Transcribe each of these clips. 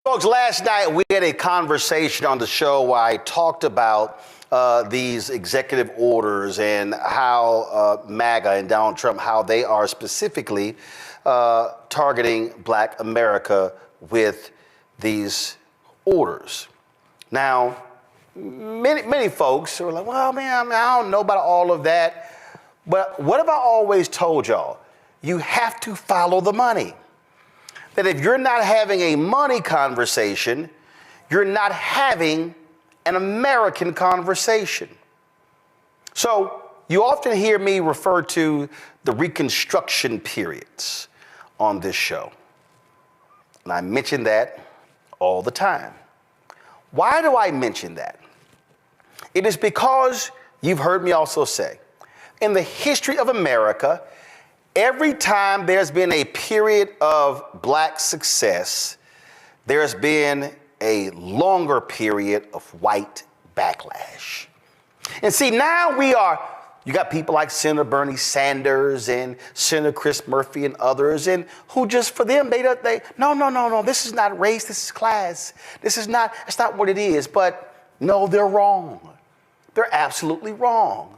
Folks, last night we had a conversation on the show where I talked about these executive orders and how MAGA and Donald Trump, how they are specifically targeting Black America with these orders. Now, many folks are like, well, man, I don't know about all of that. But what have I always told y'all? You have to follow the money. That if you're not having a money conversation, you're not having an American conversation. So you often hear me refer to the Reconstruction periods on this show. And I mention that all the time. Why do I mention that? It is because you've heard me also say, in the history of America, every time there's been a period of Black success, there's been a longer period of white backlash. And see, now you got people like Senator Bernie Sanders and Senator Chris Murphy and others, and who just, for them, no, this is not race, this is class. That's not what it is. But no, they're wrong. They're absolutely wrong.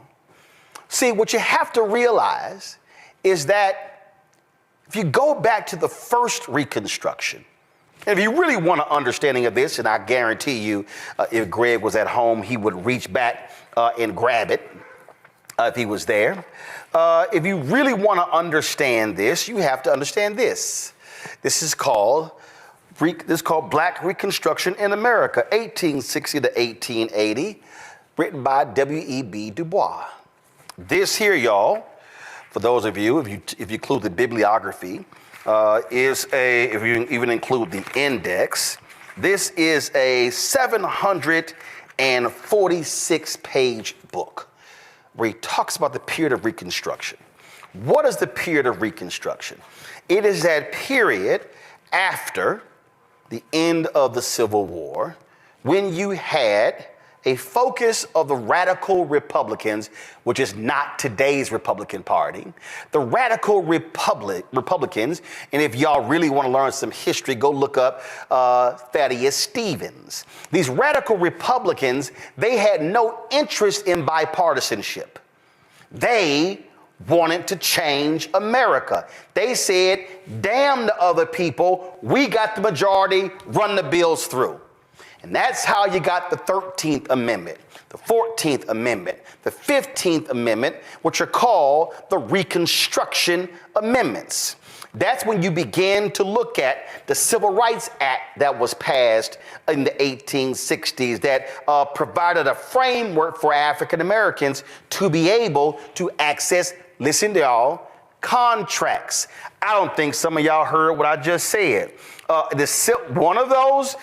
See, what you have to realize is that if you go back to the first Reconstruction, and if you really want an understanding of this, and I guarantee you, if Greg was at home, he would reach back and grab it if he was there. If you really want to understand this, you have to understand this. This is called Black Reconstruction in America, 1860 to 1880, written by W.E.B. Du Bois. This here, y'all, for those of you, if you include the bibliography, if you even include the index, this is a 746-page book where he talks about the period of Reconstruction. What is the period of Reconstruction? It is that period after the end of the Civil War when you had a focus of the radical Republicans, which is not today's Republican Party, the radical Republicans, and if y'all really want to learn some history, go look up Thaddeus Stevens. These radical Republicans, they had no interest in bipartisanship. They wanted to change America. They said, damn the other people, we got the majority, run the bills through. And that's how you got the 13th Amendment, the 14th Amendment, the 15th Amendment, which are called the Reconstruction Amendments. That's when you begin to look at the Civil Rights Act that was passed in the 1860s that provided a framework for African Americans to be able to access, listen to y'all, contracts. I don't think some of y'all heard what I just said. One of those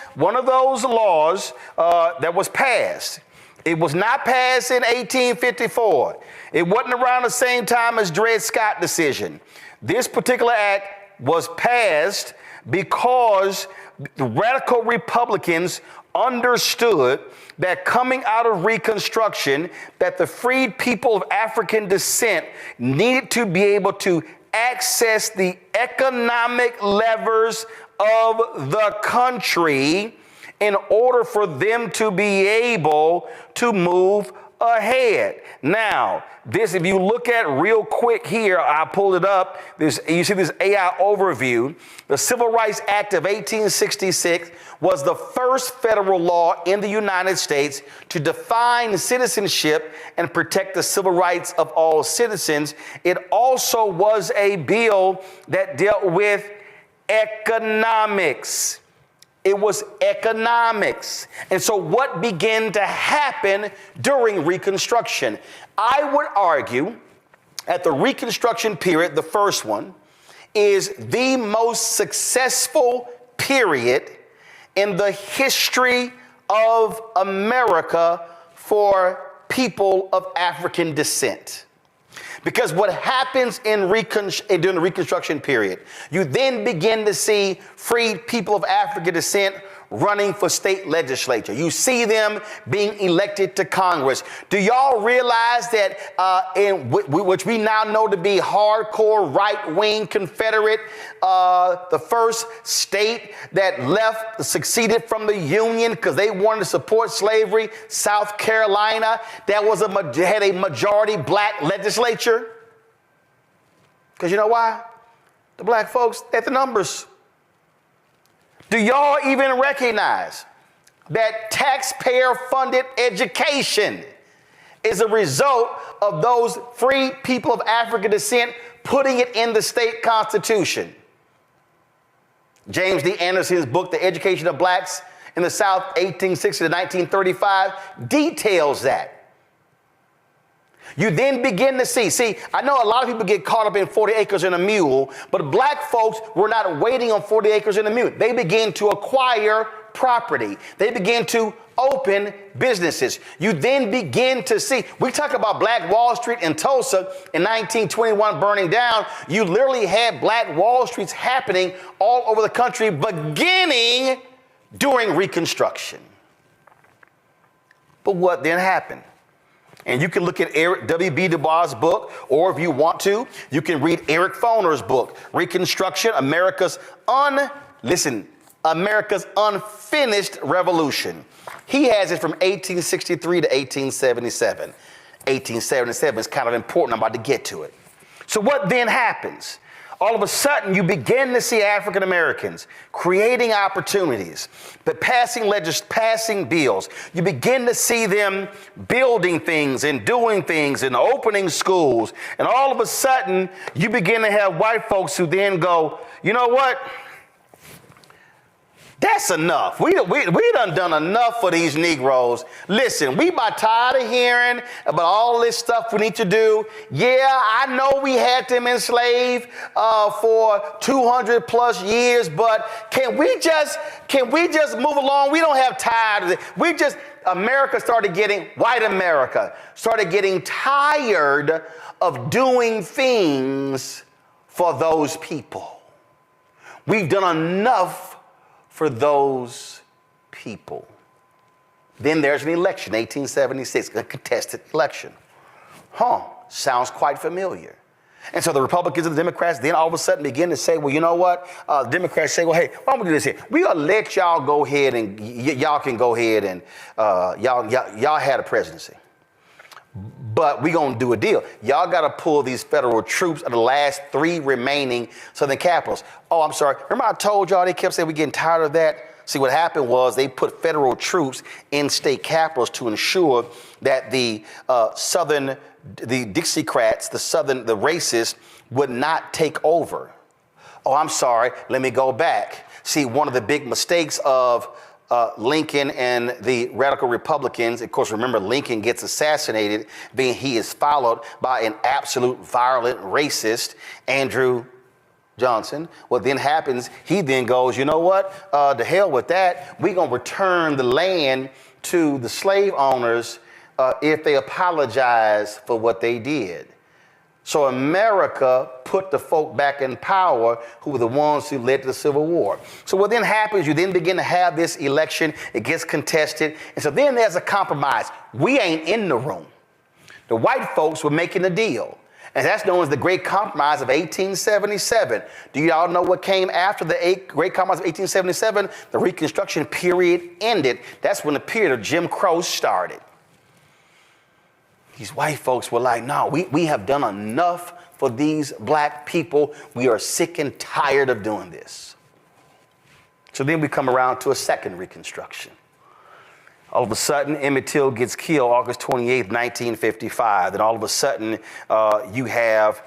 laws that was passed, it was not passed in 1854. It wasn't around the same time as Dred Scott decision. This particular act was passed because the radical Republicans understood that coming out of Reconstruction, that the freed people of African descent needed to be able to access the economic levers of the country in order for them to be able to move ahead. Now, this, if you look at real quick here, I pulled it up. You see this AI overview. The Civil Rights Act of 1866 was the first federal law in the United States to define citizenship and protect the civil rights of all citizens. It also was a bill that dealt with economics. It was economics. And so what began to happen during Reconstruction? I would argue at the Reconstruction period, the first one, is the most successful period in the history of America for people of African descent. Because what happens during the Reconstruction period, you then begin to see freed people of African descent running for state legislature. You see them being elected to Congress. Do y'all realize that which we now know to be hardcore right-wing Confederate, the first state that succeeded from the Union because they wanted to support slavery, South Carolina, that had a majority black legislature? Because you know why? The black folks, they're the numbers. Do y'all even recognize that taxpayer-funded education is a result of those free people of African descent putting it in the state constitution? James D. Anderson's book, The Education of Blacks in the South, 1860 to 1935, details that. You then begin to see, I know a lot of people get caught up in 40 acres and a mule, but black folks were not waiting on 40 acres and a mule. They began to acquire property. They began to open businesses. You then begin to see, we talk about Black Wall Street in Tulsa in 1921 burning down. You literally had Black Wall Streets happening all over the country beginning during Reconstruction. But what then happened? And you can look at Eric W.B. Du Bois' book, or if you want to, you can read Eric Foner's book, Reconstruction, America's Unfinished Revolution. He has it from 1863 to 1877. 1877 is kind of important. I'm about to get to it. So what then happens? All of a sudden, you begin to see African Americans creating opportunities, but passing bills. You begin to see them building things and doing things and opening schools. And all of a sudden, you begin to have white folks who then go, you know what? That's enough. We done enough for these Negroes. Listen, we about tired of hearing about all this stuff we need to do. Yeah, I know we had them enslaved for 200 plus years, but can we just move along? We don't have time of it. White America started getting tired of doing things for those people. We've done enough for those people. Then there's an election, 1876, a contested election. Sounds quite familiar. And so the Republicans and the Democrats then all of a sudden begin to say, well, you know what? The Democrats say, well, hey, why don't we do this here? We're going to let y'all go ahead and y'all can go ahead and y'all had a presidency. But we're going to do a deal. Y'all got to pull these federal troops of the last 3 remaining southern capitals. Oh, I'm sorry. Remember I told y'all they kept saying we're getting tired of that? See, what happened was they put federal troops in state capitals to ensure that the Dixiecrats, the racists, would not take over. Oh, I'm sorry. Let me go back. See, one of the big mistakes of Lincoln and the radical Republicans, of course, remember Lincoln gets assassinated, being he is followed by an absolute violent racist, Andrew Johnson. What then happens, he then goes, you know what, to hell with that. We're going to return the land to the slave owners if they apologize for what they did. So America put the folk back in power who were the ones who led to the Civil War. So what then happens, you then begin to have this election, it gets contested, and so then there's a compromise. We ain't in the room. The white folks were making a deal, and that's known as the Great Compromise of 1877. Do you all know what came after the Great Compromise of 1877? The Reconstruction period ended. That's when the period of Jim Crow started. These white folks were like, no, we have done enough for these black people. We are sick and tired of doing this. So then we come around to a second Reconstruction. All of a sudden, Emmett Till gets killed August 28th, 1955. Then all of a sudden, you have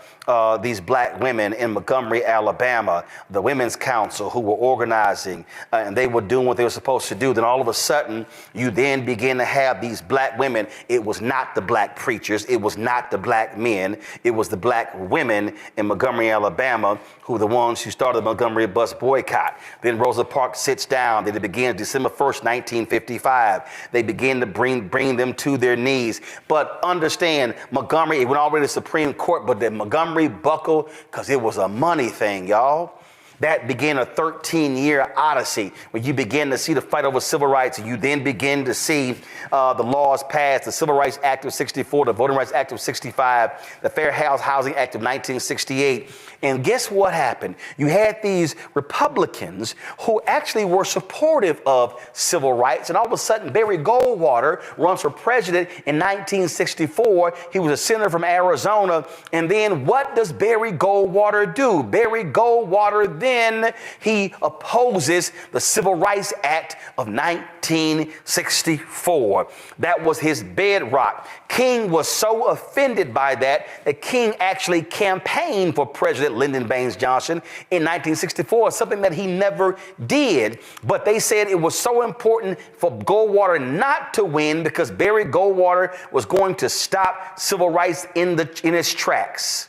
these black women in Montgomery, Alabama, the Women's Council who were organizing and they were doing what they were supposed to do. Then all of a sudden, you then begin to have these black women. It was not the black preachers. It was not the black men. It was the black women in Montgomery, Alabama, who were the ones who started the Montgomery bus boycott. Then Rosa Parks sits down. Then it begins December 1st, 1955. They begin to bring them to their knees. But understand, Montgomery, it went all the way to the Supreme Court, but then Montgomery buckled because it was a money thing, y'all. That began a 13-year odyssey where you begin to see the fight over civil rights, and you then begin to see the laws passed, the Civil Rights Act of 64, the Voting Rights Act of 65, the Fair Housing Act of 1968. And guess what happened? You had these Republicans who actually were supportive of civil rights, and all of a sudden Barry Goldwater runs for president in 1964. He was a senator from Arizona. And then what does Barry Goldwater do? Barry Goldwater then he opposes the Civil Rights Act of 1964. That was his bedrock. King was so offended by that King actually campaigned for President Lyndon Baines Johnson in 1964, something that he never did. But they said it was so important for Goldwater not to win because Barry Goldwater was going to stop civil rights in its tracks.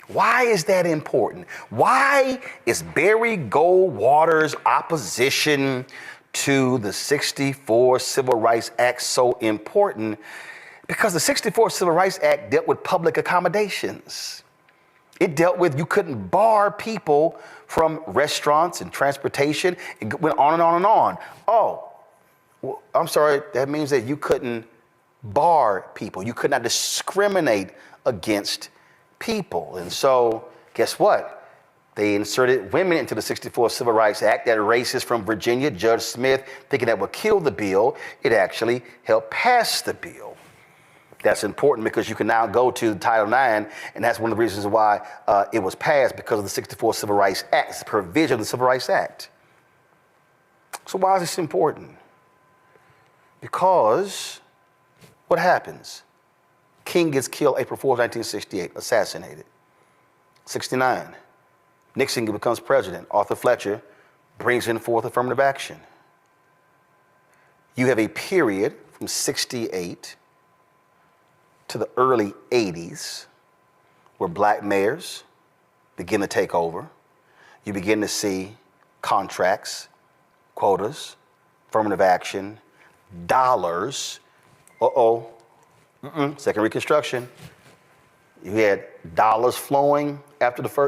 Why is that important? Why is Barry Goldwater's opposition to the 64 Civil Rights Act so important? Because the 64 Civil Rights Act dealt with public accommodations. It dealt with you couldn't bar people from restaurants and transportation. It went on and on and on. Oh, well, I'm sorry, that means that you couldn't bar people. You could not discriminate against people. And so guess what? They inserted women into the 64 Civil Rights Act. That racist from Virginia, Judge Smith, thinking that would kill the bill, it actually helped pass the bill. That's important because you can now go to Title IX, and that's one of the reasons why it was passed, because of the 64 Civil Rights Act, it's a provision of the Civil Rights Act. So why is this important? Because what happens? King gets killed April 4th, 1968, assassinated. 69, Nixon becomes president. Arthur Fletcher brings in forth affirmative action. You have a period from 68 to the early 80s where black mayors begin to take over. You begin to see contracts, quotas, affirmative action, dollars. Second Reconstruction. You had dollars flowing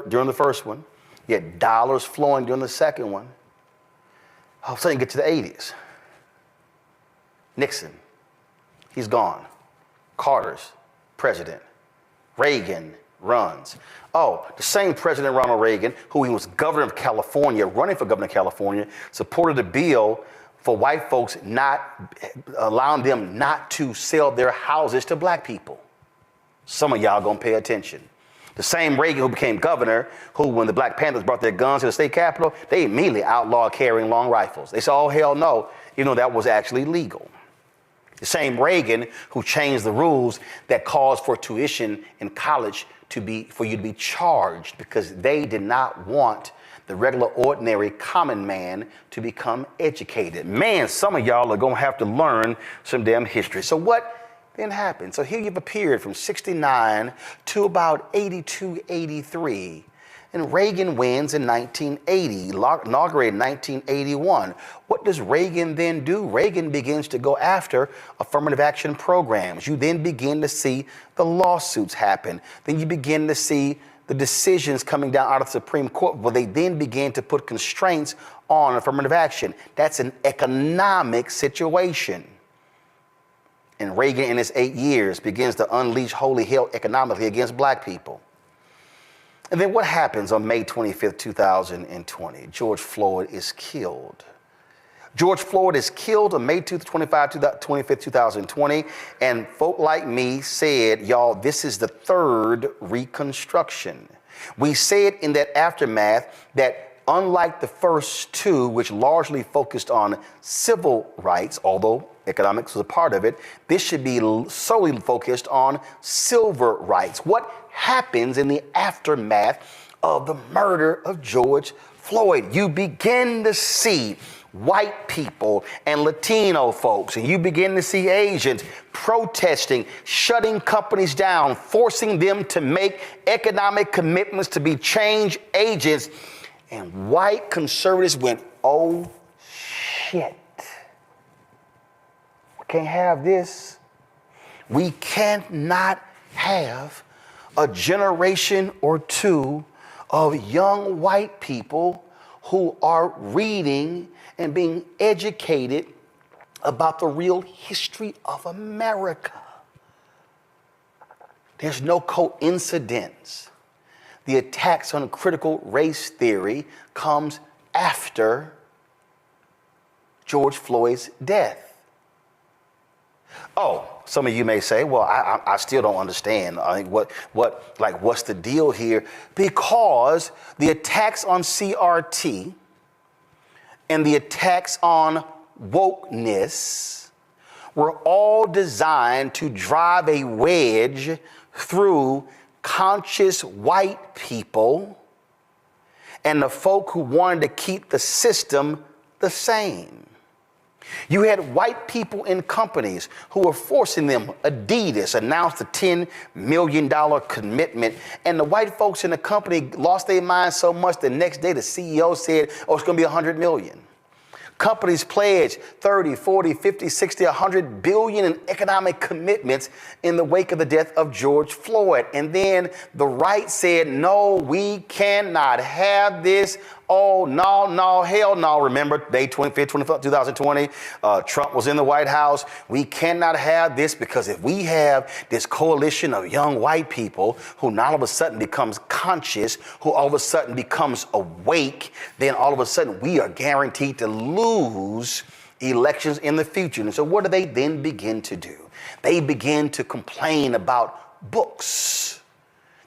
during the first one. You had dollars flowing during the second one. All of a sudden you get to the 80s. Nixon, he's gone. Carter's president. Reagan runs. Oh, the same President Ronald Reagan, who he was governor of California, running for governor of California, supported a bill for white folks not allowing them not to sell their houses to black people. Some of y'all gonna pay attention. The same Reagan who became governor, who when the Black Panthers brought their guns to the state capitol, they immediately outlawed carrying long rifles. They said, oh, hell no, that was actually legal. The same Reagan who changed the rules that caused for tuition in college for you to be charged, because they did not want the regular, ordinary, common man to become educated. Man, some of y'all are gonna have to learn some damn history. So what then happened? So here you have a period from 69 to about 82, 83. And Reagan wins in 1980, inaugurated in 1981. What does Reagan then do? Reagan begins to go after affirmative action programs. You then begin to see the lawsuits happen. Then you begin to see the decisions coming down out of the Supreme Court, where they then began to put constraints on affirmative action. That's an economic situation. And Reagan, in his 8 years, begins to unleash holy hell economically against black people. And then what happens on May 25th, 2020? George Floyd is killed. George Floyd is killed on May 25th, 2020. And folk like me said, y'all, this is the third Reconstruction. We said in that aftermath that unlike the first two, which largely focused on civil rights, although economics was a part of it, this should be solely focused on civil rights. What happens in the aftermath of the murder of George Floyd? You begin to see white people and Latino folks, and you begin to see Asians protesting, shutting companies down, forcing them to make economic commitments to be change agents. And white conservatives went, oh shit, we can't have this. We cannot have a generation or two of young white people who are reading and being educated about the real history of America. There's no coincidence. The attacks on critical race theory comes after George Floyd's death. Oh, some of you may say, well, I still don't understand. I think what's the deal here? Because the attacks on CRT and the attacks on wokeness were all designed to drive a wedge through conscious white people and the folk who wanted to keep the system the same. You had white people in companies who were forcing them. Adidas announced a $10 million commitment, and the white folks in the company lost their minds so much the next day the CEO said, oh, it's going to be $100 million. Companies pledged 30, 40, 50, 60, 100 billion in economic commitments in the wake of the death of George Floyd. And then the right said, no, we cannot have this. Oh, no, hell no. Remember, May 25th, 2020, Trump was in the White House. We cannot have this because if we have this coalition of young white people who now all of a sudden becomes conscious, who all of a sudden becomes awake, then all of a sudden we are guaranteed to lose elections in the future. And so what do they then begin to do? They begin to complain about books.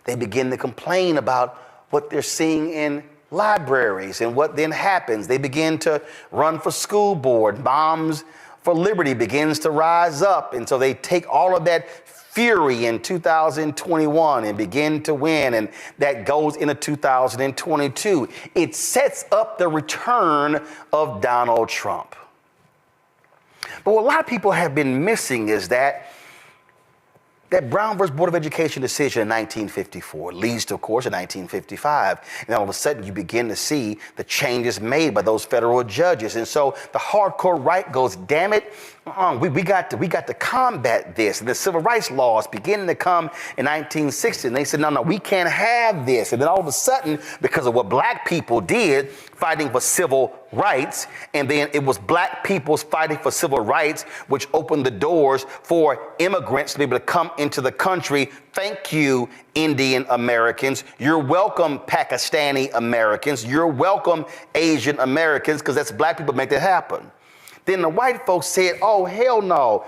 They begin to complain about what they're seeing in libraries, and what then happens? They begin to run for school board. Moms for Liberty begins to rise up, and so they take all of that fury in 2021 and begin to win, and that goes into 2022. It sets up the return of Donald Trump. But what a lot of people have been missing is that Brown versus Board of Education decision in 1954 leads to, of course, in 1955. And all of a sudden, you begin to see the changes made by those federal judges. And so the hardcore right goes, damn it, we got to combat this. And the civil rights laws begin to come in 1960. And they said, no, we can't have this. And then all of a sudden, because of what black people did, fighting for civil rights, and then it was black people's fighting for civil rights, which opened the doors for immigrants to be able to come into the country. Thank you, Indian Americans. You're welcome, Pakistani Americans. You're welcome, Asian Americans, because that's black people make that happen. Then the white folks said, oh, hell no.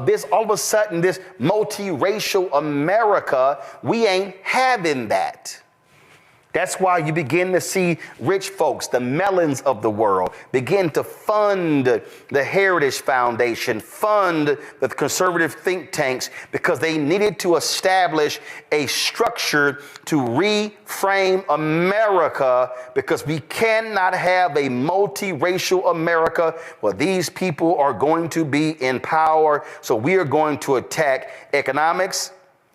This all of a sudden, this multiracial America, we ain't having that. That's why you begin to see rich folks, the Mellons of the world, begin to fund the Heritage Foundation, fund the conservative think tanks, because they needed to establish a structure to reframe America, because we cannot have a multiracial America where these people are going to be in power. So we are going to attack economics,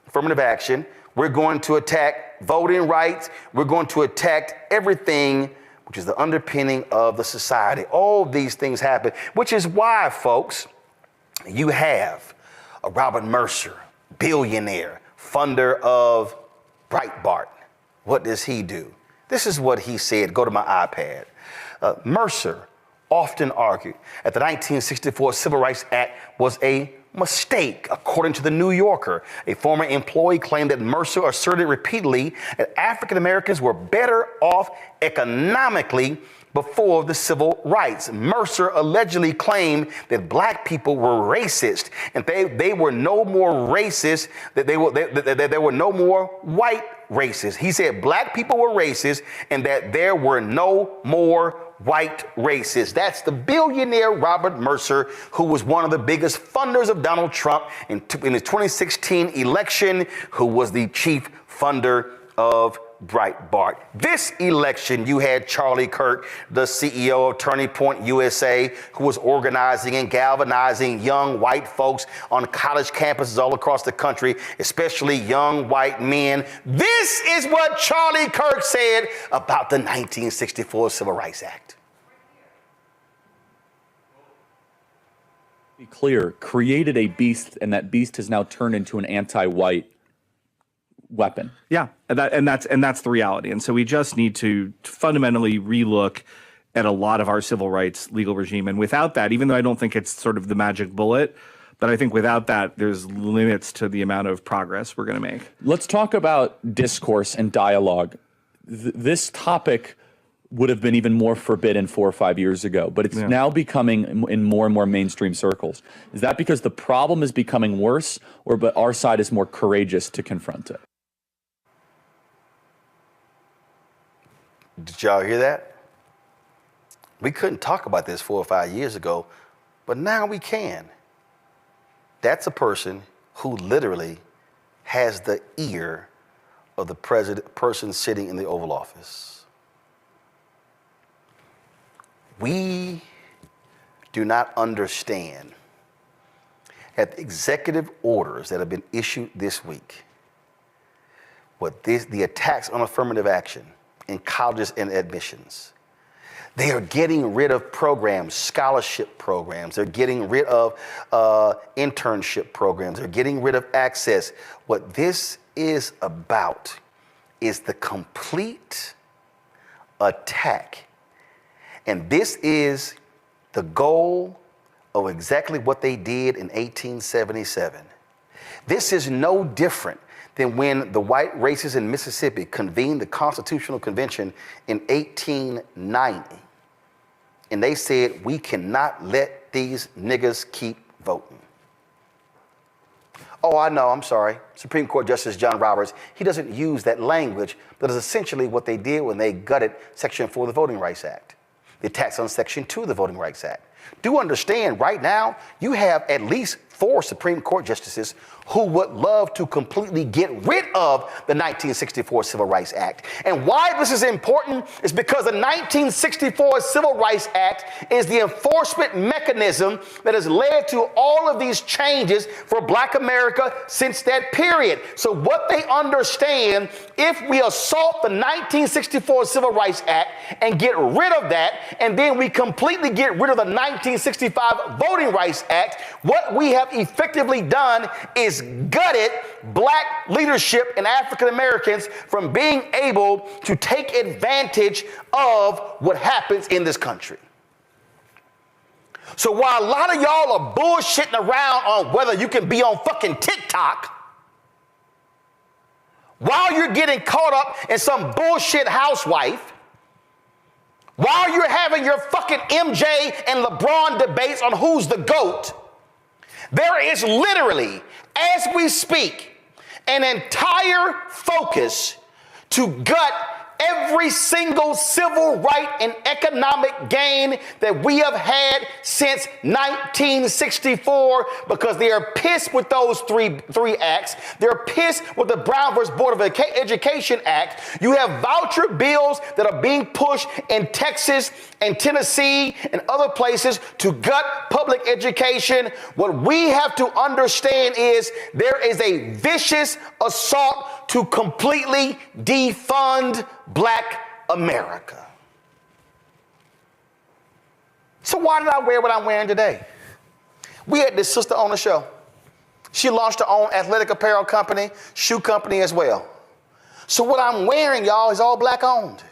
affirmative action. We're going to attack voting rights. We're going to attack everything which is the underpinning of the society. All these things happen, which is why, folks, you have a Robert Mercer, billionaire, funder of Breitbart. What does he do? This is what he said. Go to my iPad. Mercer often argued that the 1964 Civil Rights Act was a mistake. According to the New Yorker, a former employee claimed that Mercer asserted repeatedly that African Americans were better off economically before the civil rights. Mercer allegedly claimed that black people were racist, and they were no more racist, that there were no more white racists. He said black people were racist and that there were no more white racists. That's the billionaire Robert Mercer, who was one of the biggest funders of Donald Trump in his 2016 election, who was the chief funder of Breitbart. This election, you had Charlie Kirk, the CEO of Turning Point USA, who was organizing and galvanizing young white folks on college campuses all across the country, especially young white men. This is what Charlie Kirk said about the 1964 Civil Rights Act. Be clear, created a beast, and that beast has now turned into an anti-white. weapon. Yeah, and that's the reality. And so we just need to fundamentally relook at a lot of our civil rights legal regime. And without that, even though I don't think it's sort of the magic bullet, but I think without that, there's limits to the amount of progress we're going to make. Let's talk about discourse and dialogue. This topic would have been even more forbidden 4 or 5 years ago, but it's now becoming in more and more mainstream circles. Is that because the problem is becoming worse, or but our side is more courageous to confront it? Did y'all hear that? We couldn't talk about this 4 or 5 years ago, but now we can. That's a person who literally has the ear of the person sitting in the Oval Office. We do not understand that the executive orders that have been issued this week, the attacks on affirmative action in colleges and admissions, they are getting rid of programs, scholarship programs. They're getting rid of internship programs. They're getting rid of access. What this is about is the complete attack. And this is the goal of exactly what they did in 1877. This is no different than when the white racists in Mississippi convened the Constitutional Convention in 1890. And they said, we cannot let these niggas keep voting. Oh, I know, I'm sorry. Supreme Court Justice John Roberts, he doesn't use that language, but it's essentially what they did when they gutted Section 4 of the Voting Rights Act. The attacks on Section 2 of the Voting Rights Act. Do understand, right now, you have at least 4 Supreme Court justices who would love to completely get rid of the 1964 Civil Rights Act. And why this is important is because the 1964 Civil Rights Act is the enforcement mechanism that has led to all of these changes for Black America since that period. So what they understand, if we assault the 1964 Civil Rights Act and get rid of that, and then we completely get rid of the 1965 Voting Rights Act, what we have effectively done is gutted Black leadership and African Americans from being able to take advantage of what happens in this country. So while a lot of y'all are bullshitting around on whether you can be on fucking TikTok, while you're getting caught up in some bullshit housewife, while you're having your fucking MJ and LeBron debates on who's the GOAT, there is literally, as we speak, an entire focus to gut every single civil right and economic gain that we have had since 1964, because they are pissed with those three acts. They're pissed with the Brown versus Board of Education Act. You have voucher bills that are being pushed in Texas and Tennessee and other places to gut public education. What we have to understand is there is a vicious assault to completely defund Black America. So why did I wear what I'm wearing today? We had this sister on the show. She launched her own athletic apparel company, shoe company as well. So what I'm wearing, y'all, is all Black owned.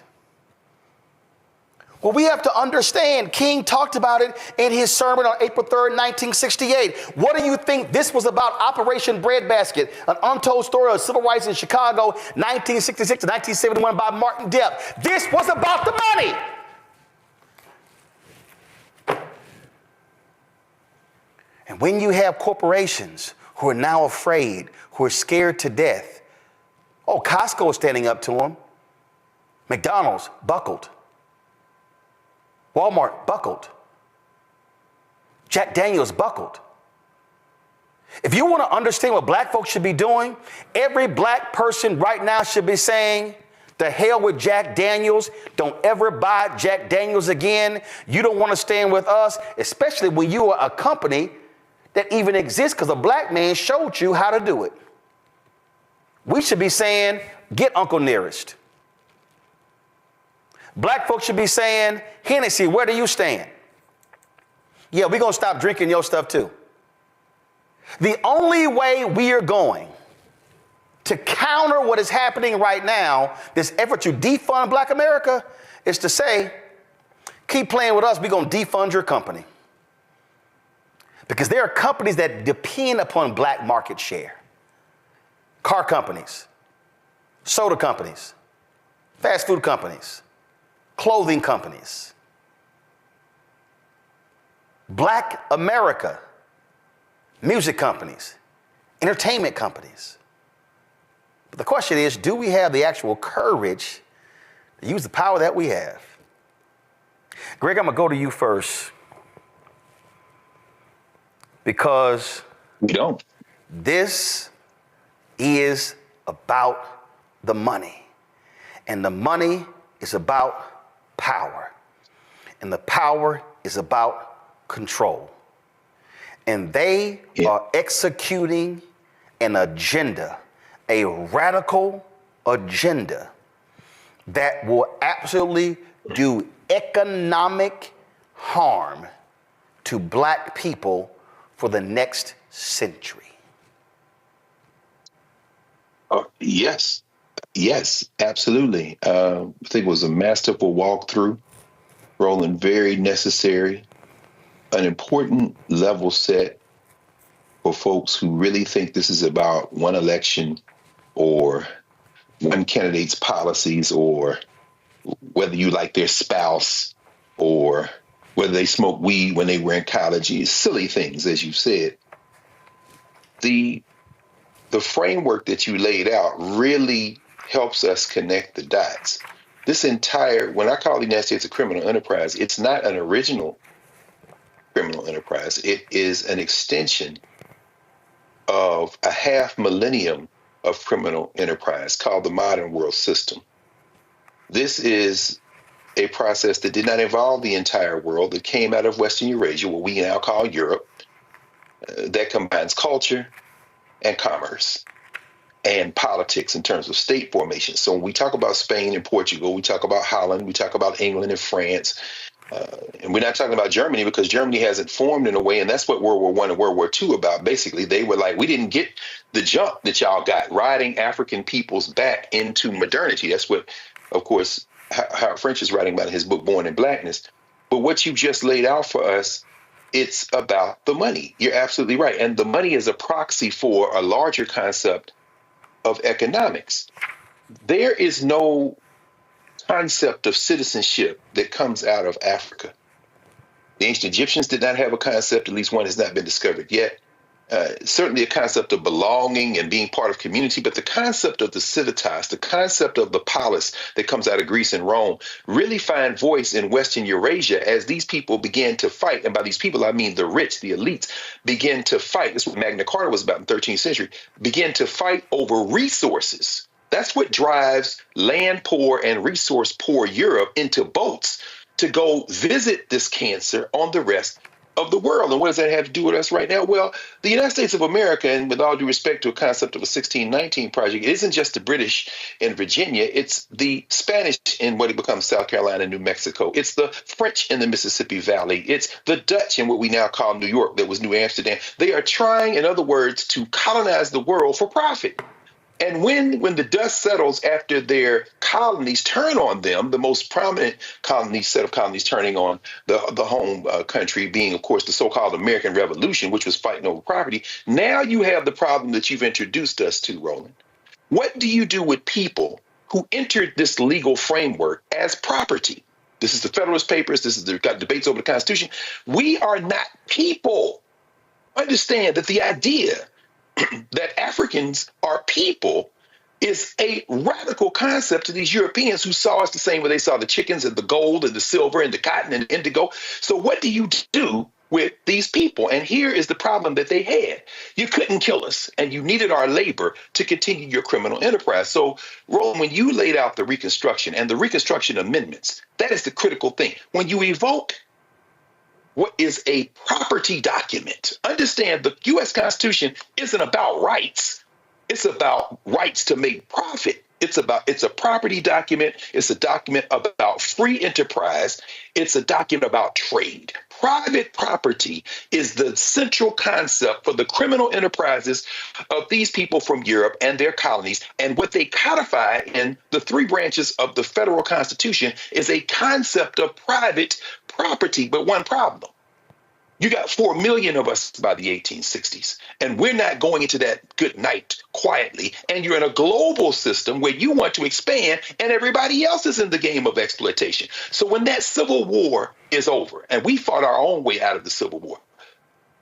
Well, we have to understand, King talked about it in his sermon on April 3rd, 1968. What do you think this was about? Operation Breadbasket, an untold story of civil rights in Chicago, 1966 to 1971 by Martin Depp. This was about the money. And when you have corporations who are now afraid, who are scared to death, oh, Costco is standing up to them. McDonald's buckled. Walmart buckled. Jack Daniels buckled. If you want to understand what Black folks should be doing, every Black person right now should be saying, the hell with Jack Daniels. Don't ever buy Jack Daniels again. You don't want to stand with us, especially when you are a company that even exists because a Black man showed you how to do it. We should be saying, get Uncle Nearest. Black folks should be saying, Hennessy, where do you stand? Yeah, we're going to stop drinking your stuff too. The only way we are going to counter what is happening right now, this effort to defund Black America, is to say, keep playing with us, we're going to defund your company. Because there are companies that depend upon black market share. Car companies, soda companies, fast food companies, clothing companies. Black America, music companies, entertainment companies. But the question is, do we have the actual courage to use the power that we have? Greg, I'm gonna go to you first because we don't. This is about the money, and the money is about power, and the power is about control. And they are executing an agenda, a radical agenda that will absolutely do economic harm to black people for the next century. Yes, absolutely. I think it was a masterful walkthrough, Roland, very necessary, an important level set for folks who really think this is about one election or one candidate's policies, or whether you like their spouse, or whether they smoked weed when they were in college. Silly things, as you said. The framework that you laid out really helps us connect the dots. This entire, when I call the United States a criminal enterprise, it's not an original criminal enterprise. It is an extension of a half millennium of criminal enterprise called the modern world system. This is a process that did not involve the entire world, that came out of Western Eurasia, what we now call Europe, that combines culture and commerce and politics in terms of state formation. So when we talk about Spain and Portugal, we talk about Holland, we talk about England and France, and we're not talking about Germany, because Germany hasn't formed in a way, and that's what World War I and World War II about. Basically, they were like, we didn't get the jump that y'all got, riding African peoples back into modernity. That's what, of course, Howard French is writing about in his book, Born in Blackness. But what you just laid out for us, it's about the money. You're absolutely right. And the money is a proxy for a larger concept of economics. There is no concept of citizenship that comes out of Africa. The ancient Egyptians did not have a concept, at least one has not been discovered yet. Certainly a concept of belonging and being part of community, but the concept of the civitas, the concept of the polis that comes out of Greece and Rome, really find voice in Western Eurasia as these people began to fight. And by these people, I mean the rich, the elites, began to fight. That's what Magna Carta was about in the 13th century, began to fight over resources. That's what drives land poor and resource poor Europe into boats to go visit this cancer on the rest of the world. And what does that have to do with us right now? Well, the United States of America, and with all due respect to a concept of a 1619 project, it isn't just the British in Virginia, it's the Spanish in what it becomes South Carolina and New Mexico. It's the French in the Mississippi Valley. It's the Dutch in what we now call New York, that was New Amsterdam. They are trying, in other words, to colonize the world for profit. And when the dust settles after their colonies turn on them, the most prominent set of colonies turning on the home country being, of course, the so-called American Revolution, which was fighting over property, now you have the problem that you've introduced us to, Roland. What do you do with people who entered this legal framework as property? This is the Federalist Papers. This is the debates over the Constitution. We are not people. Understand that the idea that Africans are people is a radical concept to these Europeans who saw us the same way they saw the chickens and the gold and the silver and the cotton and the indigo. So what do you do with these people? And here is the problem that they had. You couldn't kill us, and you needed our labor to continue your criminal enterprise. So, Roland, when you laid out the Reconstruction and the Reconstruction amendments, that is the critical thing. When you evoke what is a property document, understand the U.S. Constitution isn't about rights. It's about rights to make profit. It's a property document. It's a document about free enterprise. It's a document about trade. Private property is the central concept for the criminal enterprises of these people from Europe and their colonies. And what they codify in the three branches of the federal constitution is a concept of private property. But one problem. You got 4 million of us by the 1860s, and we're not going into that good night quietly. And you're in a global system where you want to expand, and everybody else is in the game of exploitation. So when that Civil War is over, and we fought our own way out of the Civil War,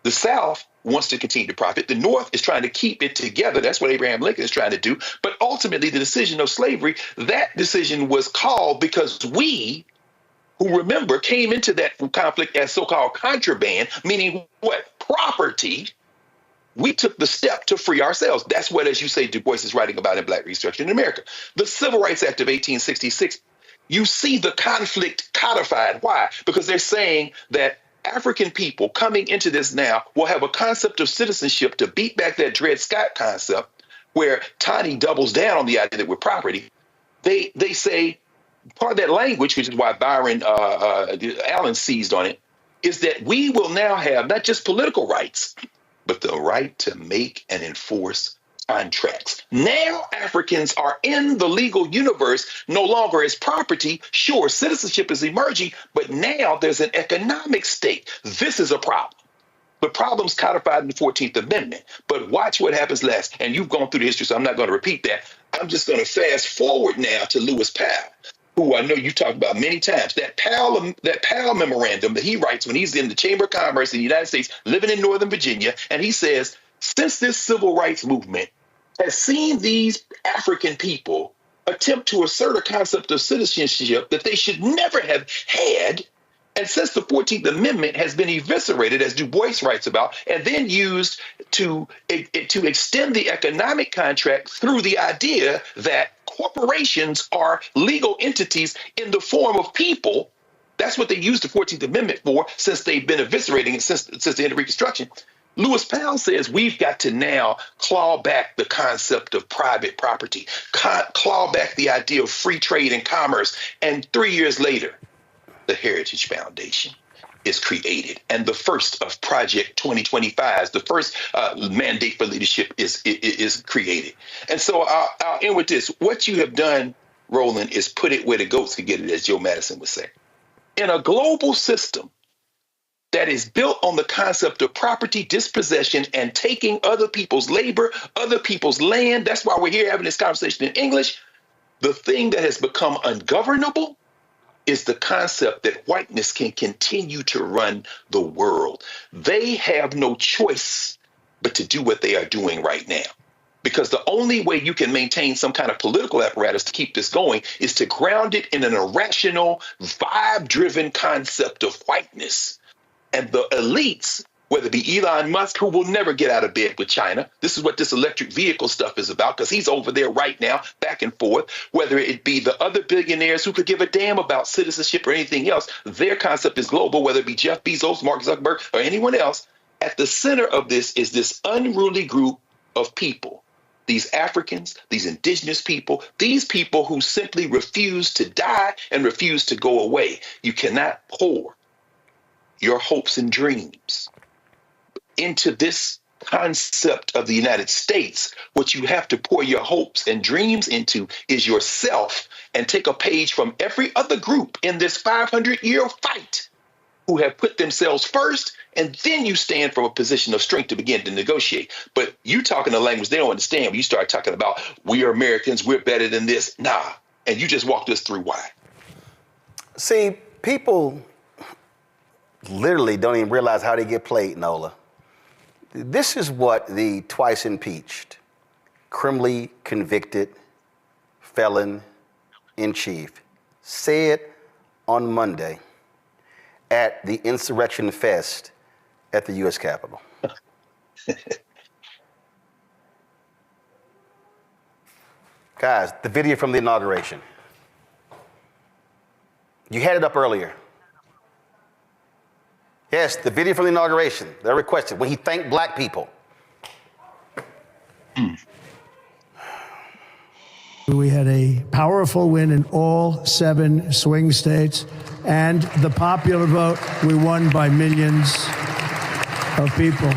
the South wants to continue to profit. The North is trying to keep it together. That's what Abraham Lincoln is trying to do. But ultimately, the decision of slavery, that decision was called because we, who remember, came into that conflict as so-called contraband, meaning what? Property. We took the step to free ourselves. That's what, as you say, Du Bois is writing about in Black Reconstruction in America. The Civil Rights Act of 1866, you see the conflict codified. Why? Because they're saying that African people coming into this now will have a concept of citizenship to beat back that Dred Scott concept, where Tani doubles down on the idea that we're property. They say, part of that language, which is why Byron Allen seized on it, is that we will now have not just political rights, but the right to make and enforce contracts. Now Africans are in the legal universe no longer as property. Sure, citizenship is emerging, but now there's an economic stake. This is a problem. The problem's codified in the 14th Amendment. But watch what happens last. And you've gone through the history, so I'm not going to repeat that. I'm just going to fast forward now to Lewis Powell, who I know you talked about many times. That Powell memorandum that he writes when he's in the Chamber of Commerce in the United States, living in Northern Virginia, and he says, since this civil rights movement has seen these African people attempt to assert a concept of citizenship that they should never have had, and since the 14th Amendment has been eviscerated, as Du Bois writes about, and then used to extend the economic contract through the idea that corporations are legal entities in the form of people. That's what they used the 14th Amendment for, since they've been eviscerating it since the end of Reconstruction. Lewis Powell says we've got to now claw back the concept of private property, claw back the idea of free trade and commerce. And 3 years later, the Heritage Foundation is created. And the first of Project 2025, the first mandate for leadership is created. And so I'll end with this. What you have done, Roland, is put it where the goats could get it, as Joe Madison would say. In a global system that is built on the concept of property dispossession and taking other people's labor, other people's land, that's why we're here having this conversation in English. The thing that has become ungovernable is the concept that whiteness can continue to run the world. They have no choice but to do what they are doing right now. Because the only way you can maintain some kind of political apparatus to keep this going is to ground it in an irrational, vibe-driven concept of whiteness. And the elites, whether it be Elon Musk, who will never get out of bed with China. This is what this electric vehicle stuff is about, because he's over there right now, back and forth. Whether it be the other billionaires who could give a damn about citizenship or anything else, their concept is global, whether it be Jeff Bezos, Mark Zuckerberg, or anyone else. At the center of this is this unruly group of people, these Africans, these indigenous people, these people who simply refuse to die and refuse to go away. You cannot pour your hopes and dreams into this concept of the United States. What you have to pour your hopes and dreams into is yourself, and take a page from every other group in this 500-year fight who have put themselves first, and then you stand from a position of strength to begin to negotiate. But you talking a language they don't understand when you start talking about we are Americans, we're better than this. Nah. And you just walked us through why. See, people literally don't even realize how they get played, Nola. This is what the twice impeached, criminally convicted felon in chief said on Monday at the Insurrection Fest at the U.S. Capitol. Guys, the video from the inauguration. You had it up earlier. Yes, the video from the inauguration. They're requested when he thanked black people. We had a powerful win in all 7 swing states. and the popular vote. We won by millions of people.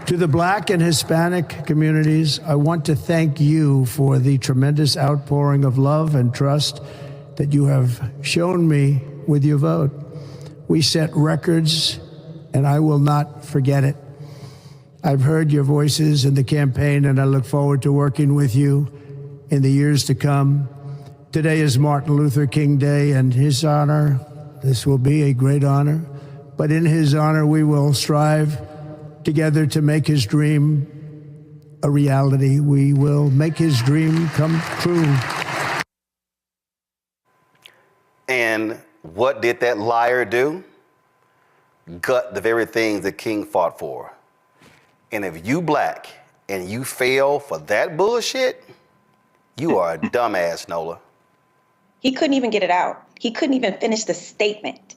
To the Black and Hispanic communities, I want to thank you for the tremendous outpouring of love and trust that you have shown me with your vote. We set records, and I will not forget it. I've heard your voices in the campaign, and I look forward to working with you in the years to come. Today is Martin Luther King Day, and his honor, this will be a great honor, but in his honor, we will strive together to make his dream a reality. We will make his dream come true. And what did that liar do? Gut the very things the king fought for. And if you Black and you fail for that bullshit, you are a dumbass, Nola. He couldn't even get it out. He couldn't even finish the statement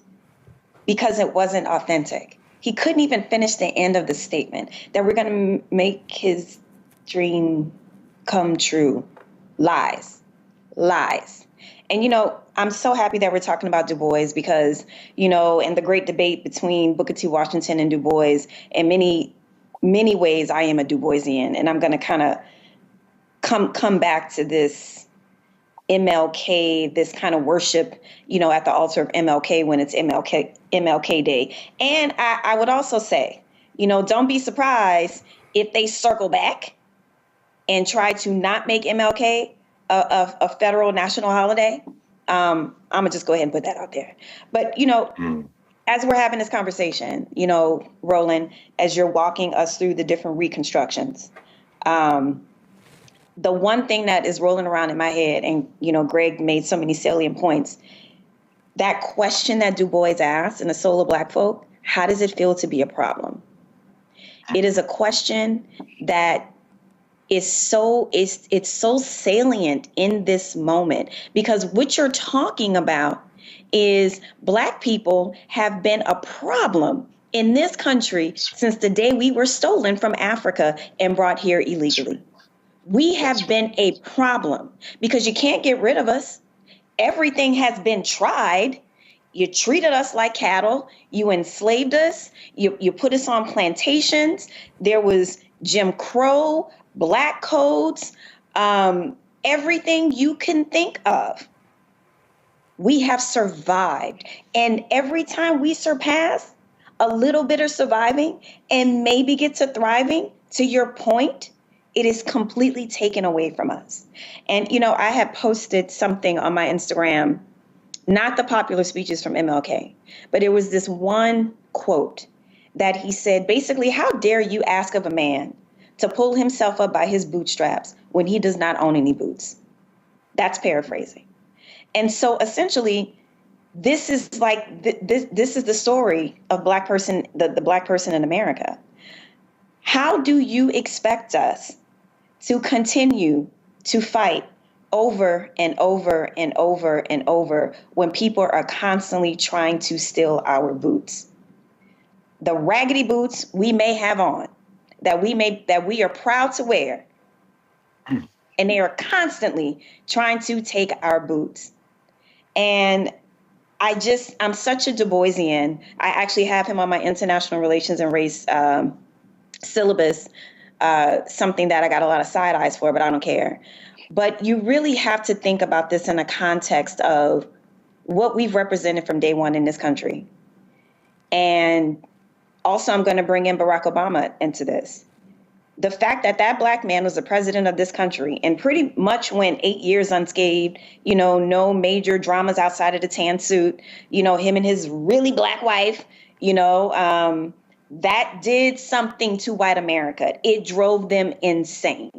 because it wasn't authentic. He couldn't even finish the end of the statement that we're going to make his dream come true. Lies. Lies. And, you know, I'm so happy that we're talking about Du Bois because, you know, in the great debate between Booker T. Washington and Du Bois, in many ways, I am a Du Boisian. And I'm going to kind of come back to this MLK, this kind of worship, you know, at the altar of MLK when it's MLK Day. And I would also say, you know, don't be surprised if they circle back and try to not make MLK a federal national holiday. I'm gonna just go ahead and put that out there. But, you know, as we're having this conversation, you know, Roland, as you're walking us through the different reconstructions, the one thing that is rolling around in my head, and, you know, Greg made so many salient points, that question that Du Bois asked in The Soul of Black Folk, how does it feel to be a problem? It is a question that is so salient in this moment, because what you're talking about is Black people have been a problem in this country since the day we were stolen from Africa and brought here illegally. We have been a problem because you can't get rid of us. Everything has been tried. You treated us like cattle. You enslaved us. You put us on plantations. There was Jim Crow, Black codes, everything you can think of. We have survived. And every time we surpass a little bit of surviving and maybe get to thriving, to your point, it is completely taken away from us. And, you know, I had posted something on my Instagram, not the popular speeches from MLK, but it was this one quote that he said, basically, how dare you ask of a man to pull himself up by his bootstraps when he does not own any boots? That's paraphrasing. And so essentially, this is like, this is the story of Black person, the Black person in America. How do you expect us to continue to fight over and over and over and over when people are constantly trying to steal our boots? The raggedy boots we may have on, that we are proud to wear, and they are constantly trying to take our boots. And I'm such a Du Boisian. I actually have him on my international relations and race syllabus, something that I got a lot of side eyes for, but I don't care. But you really have to think about this in a context of what we've represented from day one in this country. And also, I'm going to bring in Barack Obama into this. The fact that that Black man was the president of this country and pretty much went 8 years unscathed, you know, no major dramas outside of the tan suit, you know, him and his really Black wife, you know, that did something to white America. It drove them insane,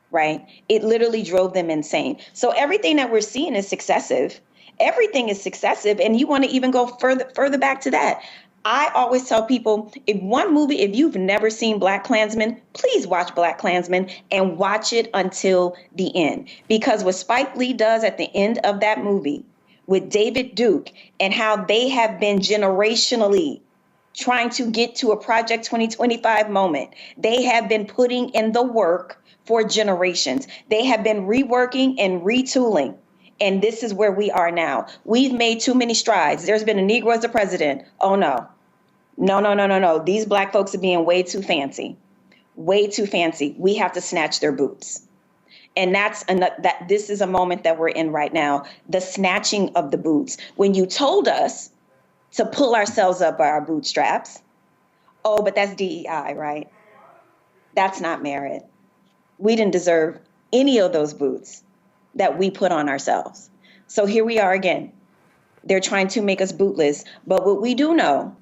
right? It literally drove them insane. So everything that we're seeing is successive. Everything is successive. And you want to even go further back to that. I always tell people, if you've never seen Black Klansman, please watch Black Klansman and watch it until the end. Because what Spike Lee does at the end of that movie with David Duke and how they have been generationally trying to get to a Project 2025 moment. They have been putting in the work for generations. They have been reworking and retooling. And this is where we are now. We've made too many strides. There's been a Negro as the president. Oh, no. No. These Black folks are being way too fancy. Way too fancy. We have to snatch their boots. And this is a moment that we're in right now, the snatching of the boots. When you told us to pull ourselves up by our bootstraps, oh, but that's DEI, right? That's not merit. We didn't deserve any of those boots that we put on ourselves. So here we are again. They're trying to make us bootless. But what we do know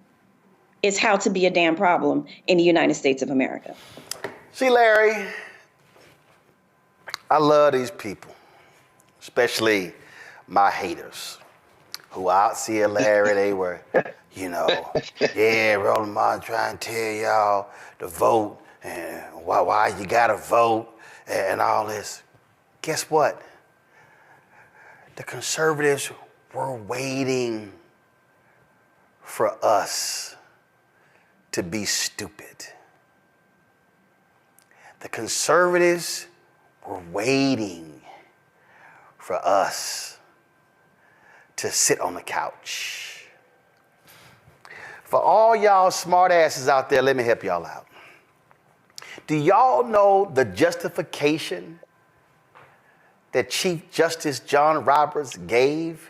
is how to be a damn problem in the United States of America. See, Larry, I love these people, especially my haters, who out see Larry, they were, Roland Martin trying to tell y'all to vote and why you gotta vote and all this. Guess what? The conservatives were waiting for us to be stupid. The conservatives were waiting for us to sit on the couch. For all y'all smart asses out there, let me help y'all out. Do y'all know the justification that Chief Justice John Roberts gave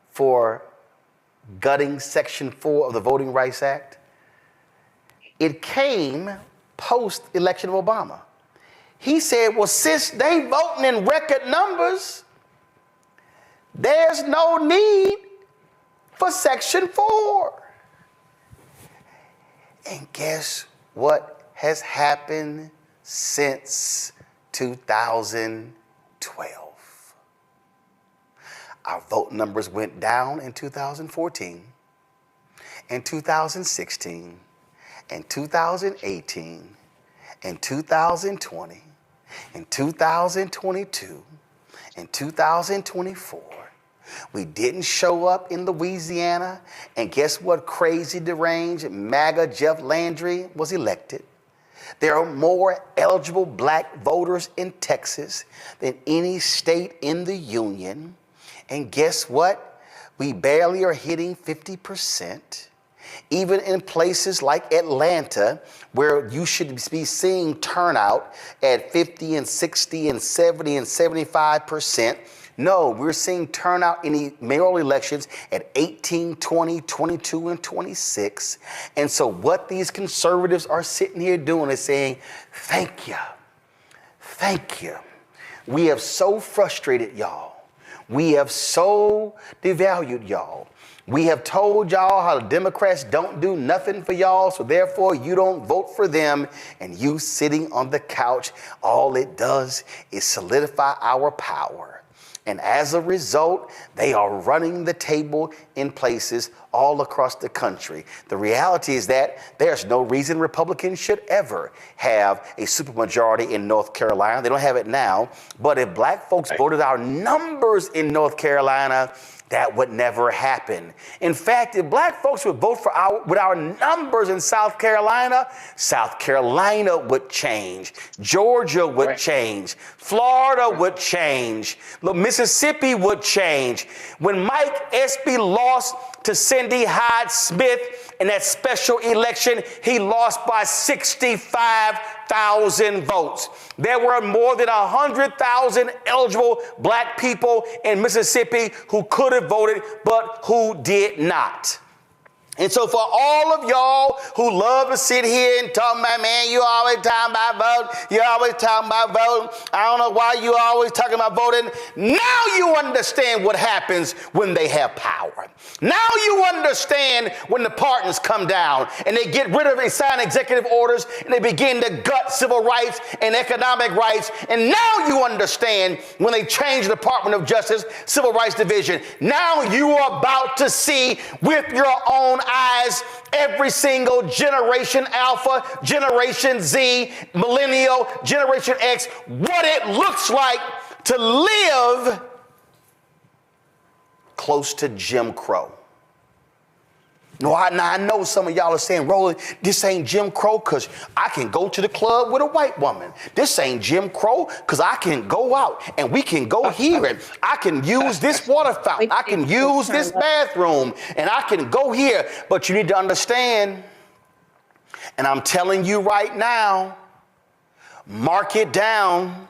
for gutting Section 4 of the Voting Rights Act? It came post-election of Obama. He said, well, since they voting in record numbers, there's no need for Section 4. And guess what has happened since 2012? Our vote numbers went down in 2014, and 2016, and 2018, and 2020, and 2022, and 2024. We didn't show up in Louisiana, and guess what? Crazy, deranged, MAGA Jeff Landry was elected. There are more eligible Black voters in Texas than any state in the union. And guess what? We barely are hitting 50%. Even in places like Atlanta, where you should be seeing turnout at 50 and 60 and 70 and 75%. No, we're seeing turnout in the mayoral elections at 18, 20, 22, and 26. And so what these conservatives are sitting here doing is saying, thank you. Thank you. We have so frustrated y'all. We have so devalued y'all. We have told y'all how the Democrats don't do nothing for y'all, so therefore you don't vote for them, and you sitting on the couch, all it does is solidify our power. And as a result, they are running the table in places all across the country. The reality is that there's no reason Republicans should ever have a supermajority in North Carolina. They don't have it now. But if Black folks voted our numbers in North Carolina, that would never happen. In fact, if Black folks would vote with our numbers in South Carolina would change. Georgia would change. Florida would change. Mississippi would change. When Mike Espy lost to Cindy Hyde Smith in that special election, he lost by 65,000 votes. There were more than 100,000 eligible Black people in Mississippi who could have voted, but who did not. And so for all of y'all who love to sit here and talk about, man, you always talking about voting. You always talking about voting. I don't know why you always talking about voting. Now you understand what happens when they have power. Now you understand when the partners come down and they get rid of and sign executive orders and they begin to gut civil rights and economic rights. And now you understand when they change the Department of Justice Civil Rights Division. Now you are about to see with your own eyes every single Generation Alpha, Generation Z, Millennial, Generation X, what it looks like to live close to Jim Crow. No, I know some of y'all are saying, Roland, this ain't Jim Crow because I can go to the club with a white woman. This ain't Jim Crow because I can go out and we can go here and I can use this water fountain. I can use this bathroom and I can go here. But you need to understand, and I'm telling you right now, mark it down,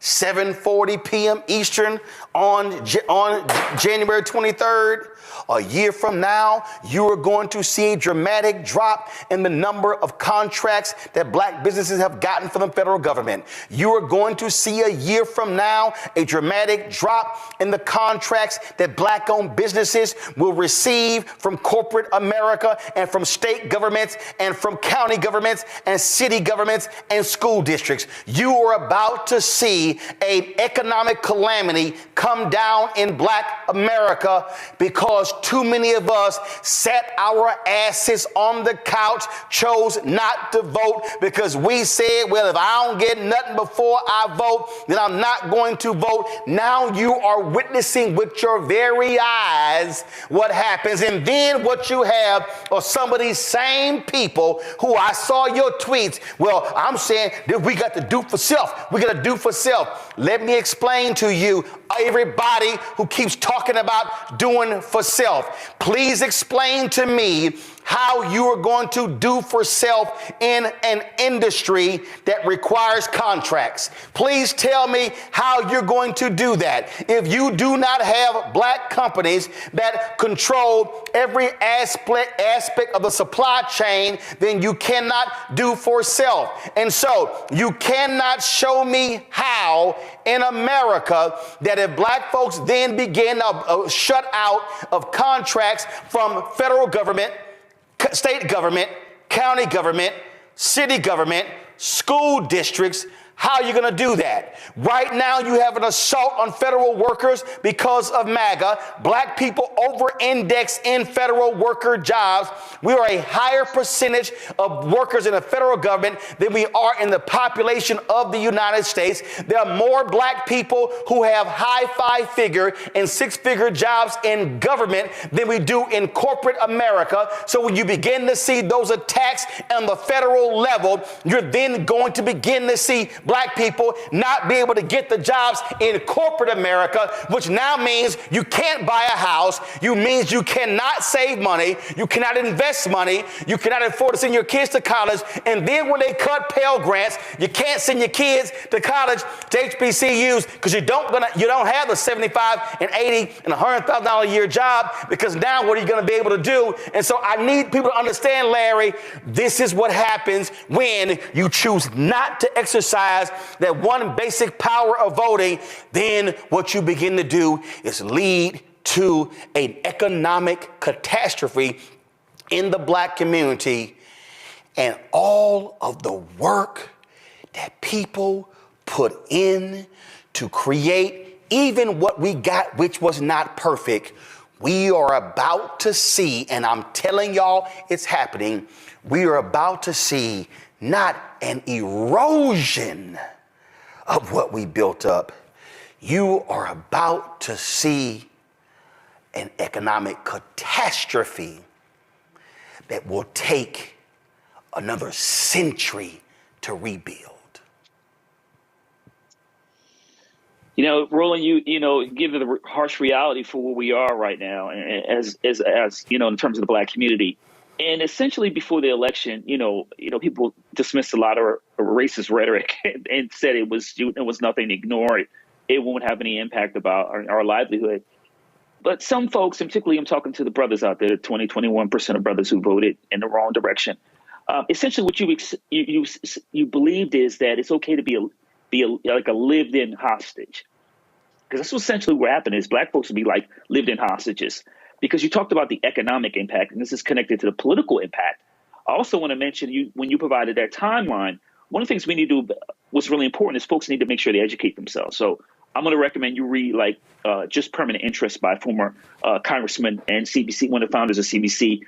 7:40 p.m. Eastern on January 23rd. A year from now, you are going to see a dramatic drop in the number of contracts that black businesses have gotten from the federal government. You are going to see a year from now a dramatic drop in the contracts that black-owned businesses will receive from corporate America and from state governments and from county governments and city governments and school districts. You are about to see an economic calamity come down in black America because too many of us sat our asses on the couch, chose not to vote because we said, well, if I don't get nothing before I vote, then I'm not going to vote. Now you are witnessing with your very eyes what happens. And then what you have are some of these same people who I saw your tweets. Well, I'm saying that we got to do for self. We got to do for self. Let me explain to you, everybody who keeps talking about doing for self, please explain to me how you are going to do for self in an industry that requires contracts. Please tell me how you're going to do that. If you do not have black companies that control every aspect of the supply chain, then you cannot do for self. And so you cannot show me how in America that if black folks then begin to shut out of contracts from federal government, state government, county government, city government, school districts, how are you going to do that? Right now, you have an assault on federal workers because of MAGA. Black people over-index in federal worker jobs. We are a higher percentage of workers in the federal government than we are in the population of the United States. There are more black people who have high five-figure and six-figure jobs in government than we do in corporate America. So when you begin to see those attacks on the federal level, you're then going to begin to see black people not be able to get the jobs in corporate America, which now means you can't buy a house. You means you cannot save money. You cannot invest money. You cannot afford to send your kids to college. And then when they cut Pell Grants, you can't send your kids to college to HBCUs because you don't have the $75 and $80 and $100,000 a year job, because now what are you going to be able to do? And so I need people to understand, Larry, this is what happens when you choose not to exercise that one basic power of voting. Then what you begin to do is lead to an economic catastrophe in the black community, and all of the work that people put in to create even what we got, which was not perfect, we are about to see, and I'm telling y'all it's happening, we are about to see not an erosion of what we built up. You are about to see an economic catastrophe that will take another century to rebuild. You know, Roland, you know, give the harsh reality for where we are right now, as you know, in terms of the black community. And essentially, before the election, you know, people dismissed a lot of racist rhetoric and said it was nothing, ignore it. It won't have any impact about our livelihood. But some folks, and particularly I'm talking to the brothers out there, 21% of brothers who voted in the wrong direction. Essentially, what you believed is that it's okay to be like a lived-in hostage, because that's essentially what happened. Is black folks would be like lived-in hostages. Because you talked about the economic impact, and this is connected to the political impact. I also want to mention, when you provided that timeline, one of the things we need to do, what's really important, is folks need to make sure they educate themselves. So I'm going to recommend you read Just Permanent Interest by former Congressman and CBC, one of the founders of CBC,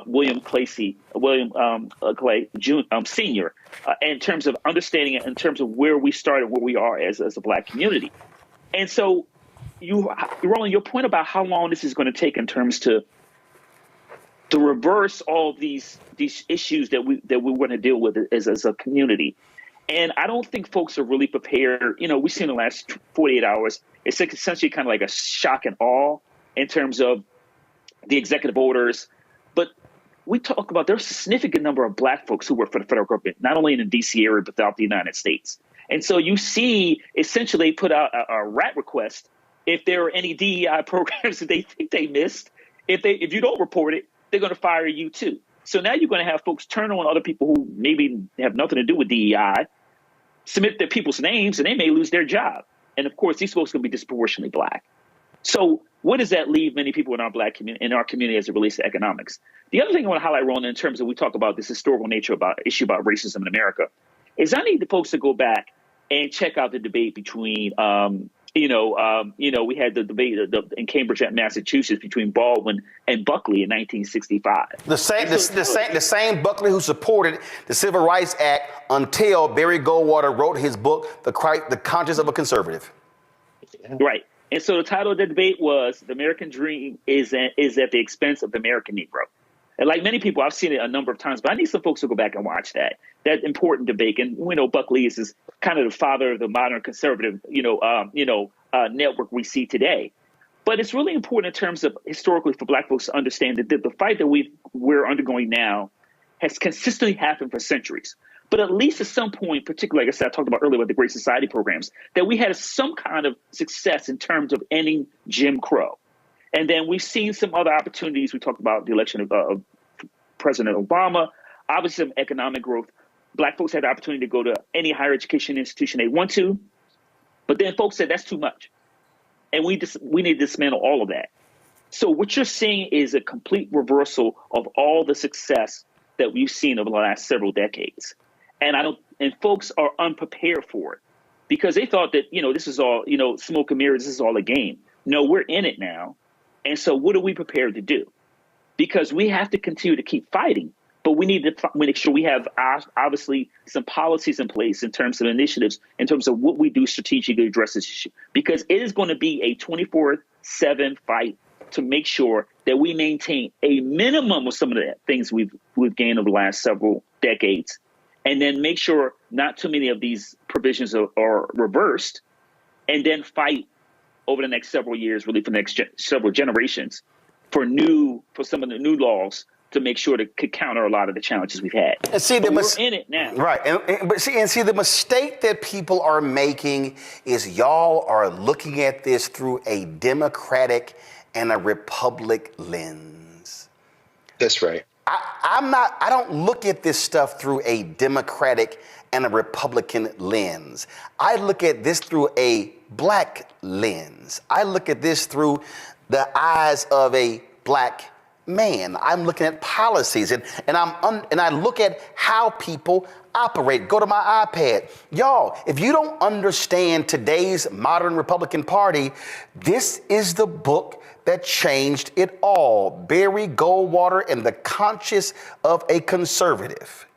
William Clay Sr., in terms of understanding it, in terms of where we started, where we are as a black community. And so Roland, your point about how long this is going to take in terms to to reverse all these issues that we want to deal with as a community. And I don't think folks are really prepared. You know, we've seen in the last 48 hours, it's essentially kind of like a shock and awe in terms of the executive orders. But we talk about there's a significant number of Black folks who work for the federal government, not only in the D.C. area, but throughout the United States. And so you see, essentially, they put out a rat request if there are any DEI programs that they think they missed. If you don't report it, they're going to fire you too. So now you're going to have folks turn on other people who maybe have nothing to do with DEI, submit their people's names, and they may lose their job. And of course, these folks are going to be disproportionately Black. So what does that leave many people in our Black community, in our community, as it relates to economics? The other thing I want to highlight, Roland, in terms of we talk about this historical nature issue about racism in America, is I need the folks to go back and check out the debate between, we had the debate in Cambridge, Massachusetts, between Baldwin and Buckley in 1965. The same Buckley who supported the Civil Rights Act until Barry Goldwater wrote his book, The Conscience of a Conservative. Right. And so the title of the debate was "The American Dream is at the Expense of the American Negro." And like many people, I've seen it a number of times, but I need some folks to go back and watch that important debate. And we know Buckley is kind of the father of the modern conservative, network we see today. But it's really important in terms of historically for Black folks to understand that the fight that we're undergoing now has consistently happened for centuries. But at least at some point, particularly, like I said, I talked about earlier with the Great Society programs, that we had some kind of success in terms of ending Jim Crow. And then we've seen some other opportunities. We talked about the election of President Obama, obviously some economic growth. Black folks had the opportunity to go to any higher education institution they want to. But then folks said that's too much. And we need to dismantle all of that. So what you're seeing is a complete reversal of all the success that we've seen over the last several decades. And folks are unprepared for it because they thought that, this is all, smoke and mirrors, this is all a game. No, we're in it now. And so what are we prepared to do? Because we have to continue to keep fighting, but we need to make sure we have obviously some policies in place in terms of initiatives, in terms of what we do strategically to address this issue, because it is going to be a 24/7 fight to make sure that we maintain a minimum of some of the things we've gained over the last several decades, and then make sure not too many of these provisions are reversed, and then fight over the next several years, really for the next several generations, for some of the new laws to make sure to counter a lot of the challenges we've had. And see, we're in it now. Right. But the mistake that people are making is y'all are looking at this through a Democratic and a Republic lens. That's right. I don't look at this stuff through a Democratic and a Republican lens. I look at this through a Black lens. I look at this through the eyes of a Black man. I'm looking at policies and I look at how people operate. Go to my iPad. Y'all, if you don't understand today's modern Republican Party, this is the book that changed it all. Barry Goldwater and the Conscience of a Conservative.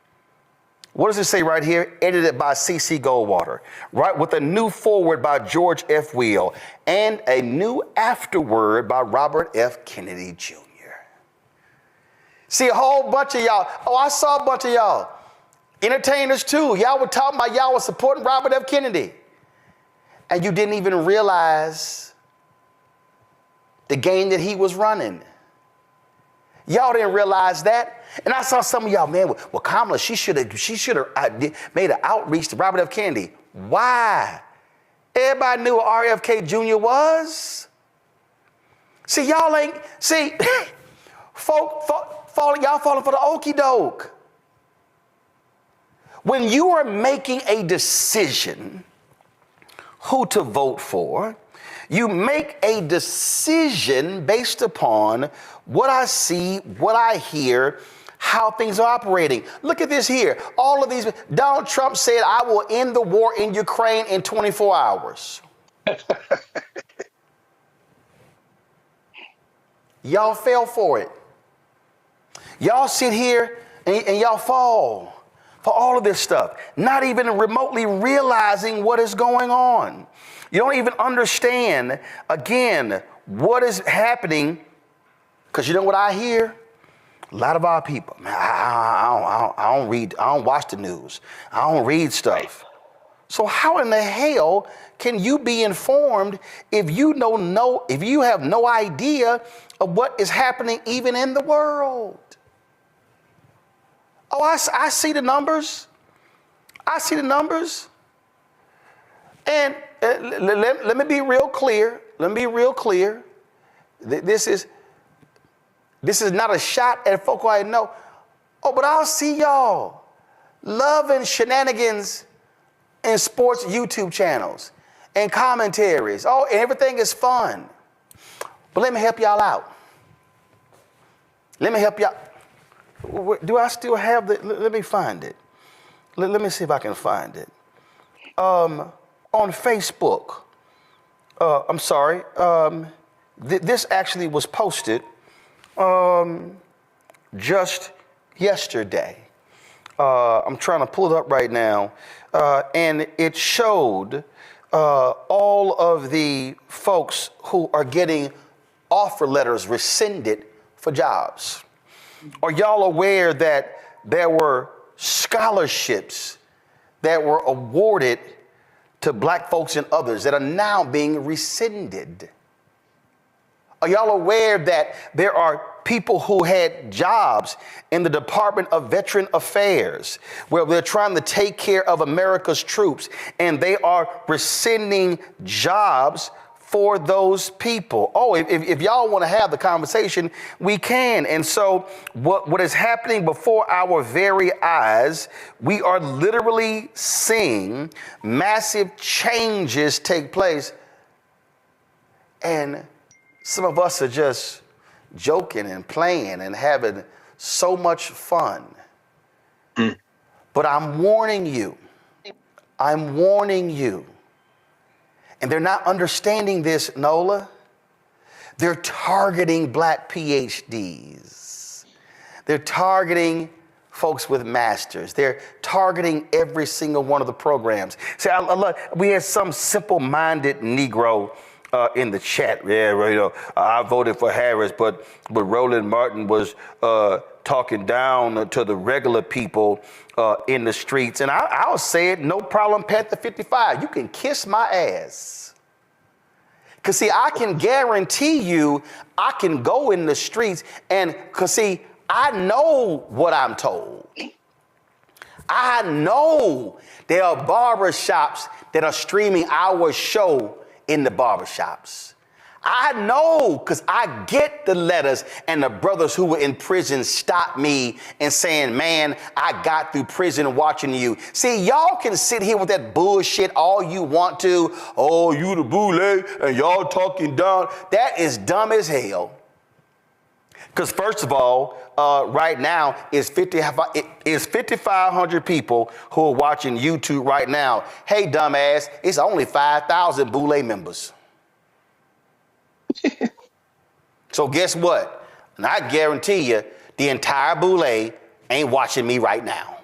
What does it say right here? Edited by C.C. Goldwater, right? With a new foreword by George F. Weil and a new afterword by Robert F. Kennedy Jr. See, a whole bunch of y'all. Oh, I saw a bunch of y'all. Entertainers too. Y'all were talking about y'all were supporting Robert F. Kennedy. And you didn't even realize the game that he was running. Y'all didn't realize that. And I saw some of y'all, man, well, Kamala, she should have made an outreach to Robert F. Kennedy. Why? Everybody knew what RFK Jr. was. See, y'all ain't, y'all falling for the okie doke. When you are making a decision who to vote for, you make a decision based upon what I see, what I hear, how things are operating. Look at this here. All of these. Donald Trump said, I will end the war in Ukraine in 24 hours. Y'all fell for it. Y'all sit here and y'all fall for all of this stuff, not even remotely realizing what is going on. You don't even understand, again, what is happening, because you know what I hear? A lot of our people, man, I don't read, I don't watch the news. I don't read stuff. So how in the hell can you be informed if you if you have no idea of what is happening even in the world? Oh, I see the numbers. I see the numbers. And let me be real clear. Let me be real clear. This is not a shot at folk I know. Oh, but I'll see y'all loving shenanigans in sports YouTube channels and commentaries. Oh, and everything is fun. But let me help y'all out. Let me help y'all. Do I still have the, let me find it. Let me see if I can find it. On Facebook, I'm sorry, this actually was posted just yesterday. I'm trying to pull it up right now. And it showed all of the folks who are getting offer letters rescinded for jobs. Are y'all aware that there were scholarships that were awarded to black folks and others that are now being rescinded? Are y'all aware that there are people who had jobs in the Department of Veteran Affairs where they're trying to take care of America's troops, and they are rescinding jobs for those people? Oh, if y'all want to have the conversation, we can. And so what is happening before our very eyes, we are literally seeing massive changes take place. And some of us are just joking and playing and having so much fun. But I'm warning you. And they're not understanding this, Nola. They're targeting black PhDs. They're targeting folks with masters. They're targeting every single one of the programs. See, we had some simple-minded Negro in the chat. Yeah, you know, I voted for Harris, but Roland Martin was talking down to the regular people in the streets. And I'll say it, no problem, Panther 55. You can kiss my ass. Because, see, I can guarantee you I can go in the streets and, because, see, I know what I'm told. I know there are barbershops that are streaming our show in the barbershops. I know because I get the letters, and the brothers who were in prison stop me and saying, man, I got through prison watching you. See, y'all can sit here with that bullshit all you want to. Oh, you the boule, and y'all talking down. That is dumb as hell. Because first of all, right now is 5,500 people who are watching YouTube right now. Hey, dumbass, it's only 5,000 boule members. So guess what? And I guarantee you, the entire boule ain't watching me right now.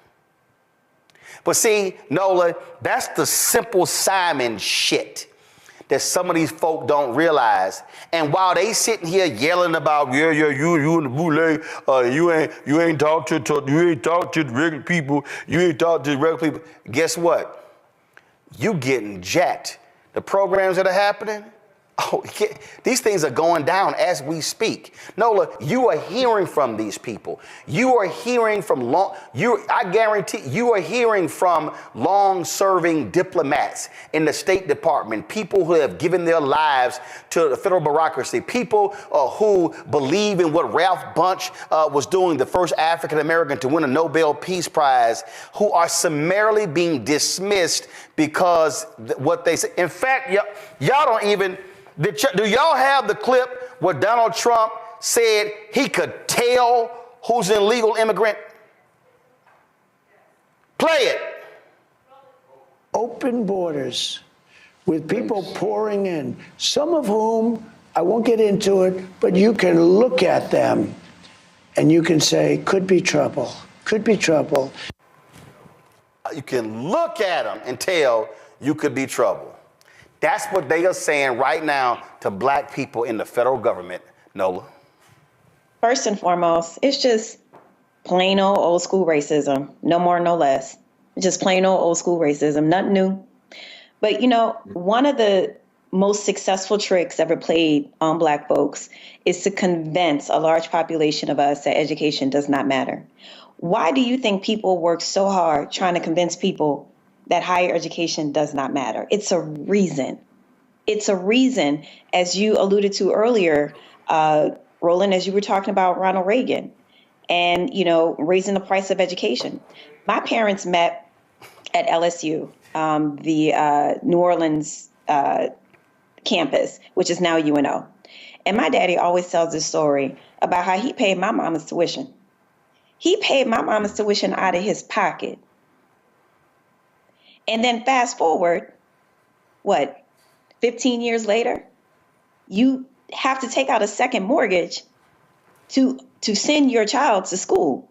But see, Nola, that's the Simple Simon shit that some of these folk don't realize. And while they sitting here yelling about, you in the boule, you ain't talk to the regular people, guess what? You getting jacked. The programs that are happening, these things are going down as we speak. Nola, you are hearing from these people. You are hearing from I guarantee you are hearing from long-serving diplomats in the State Department, people who have given their lives to the federal bureaucracy, people who believe in what Ralph Bunche was doing, the first African-American to win a Nobel Peace Prize, who are summarily being dismissed because what they say. In fact, y'all don't even... Do y'all have the clip where Donald Trump said he could tell who's an illegal immigrant? Play it. Open borders with people pouring in, some of whom, I won't get into it, but you can look at them and you can say, could be trouble, could be trouble. You can look at them and tell you could be trouble. That's what they are saying right now to black people in the federal government, Nola. First and foremost, it's just plain old school racism. No more, no less. Just plain old school racism. Nothing new. But, one of the most successful tricks ever played on Black folks is to convince a large population of us that education does not matter. Why do you think people work so hard trying to convince people that higher education does not matter? It's a reason. It's a reason, as you alluded to earlier, Roland, as you were talking about Ronald Reagan and, raising the price of education. My parents met at LSU, the New Orleans campus, which is now UNO. And my daddy always tells this story about how he paid my mama's tuition. He paid my mama's tuition out of his pocket. And then fast forward, 15 years later, you have to take out a second mortgage to send your child to school.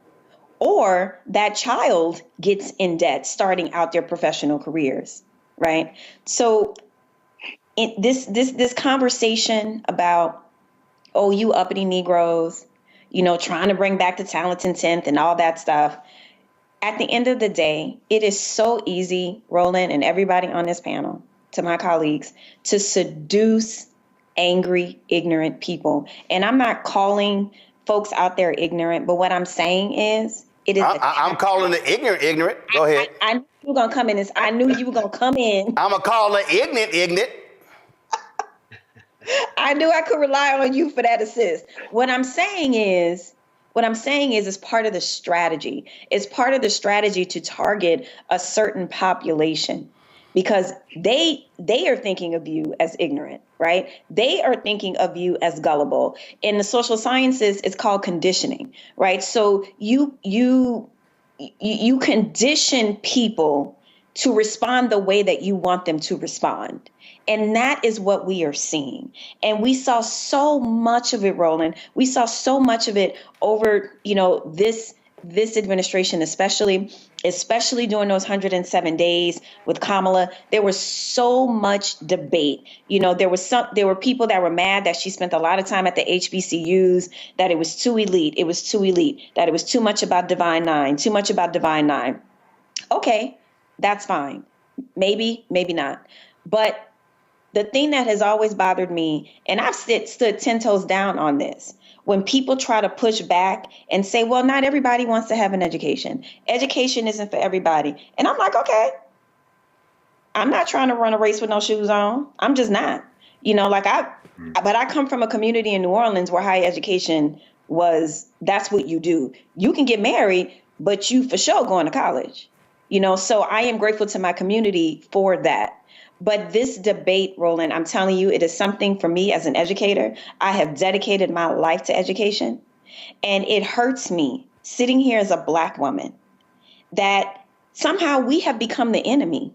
Or that child gets in debt starting out their professional careers, right? So this conversation about, you uppity Negroes, trying to bring back the Talented 10th and all that stuff. At the end of the day, it is so easy, Roland and everybody on this panel, to my colleagues, to seduce angry, ignorant people. And I'm not calling folks out there ignorant, but what I'm saying is, it is. I'm calling the ignorant. Go ahead. I knew you were gonna come in. I knew you were gonna come in. I'm gonna call the ignorant. I knew I could rely on you for that assist. What I'm saying is it's part of the strategy. It's part of the strategy to target a certain population, because they are thinking of you as ignorant, right? They are thinking of you as gullible. In the social sciences, it's called conditioning, right? So you condition people to respond the way that you want them to respond. And that is what we are seeing. And we saw so much of it, Roland. We saw so much of it over, this administration, especially during those 107 days with Kamala. There was so much debate. There were people that were mad that she spent a lot of time at the HBCUs, that it was too elite. That it was too much about Divine Nine. Okay, that's fine. Maybe not. But the thing that has always bothered me, and I've stood 10 toes down on this, when people try to push back and say, well, not everybody wants to have an education. Education isn't for everybody. And I'm like, okay, I'm not trying to run a race with no shoes on. I'm just not. But I come from a community in New Orleans where higher education that's what you do. You can get married, but you for sure going to college. So I am grateful to my community for that. But this debate, Roland, I'm telling you, it is something for me as an educator. I have dedicated my life to education. And it hurts me sitting here as a Black woman that somehow we have become the enemy.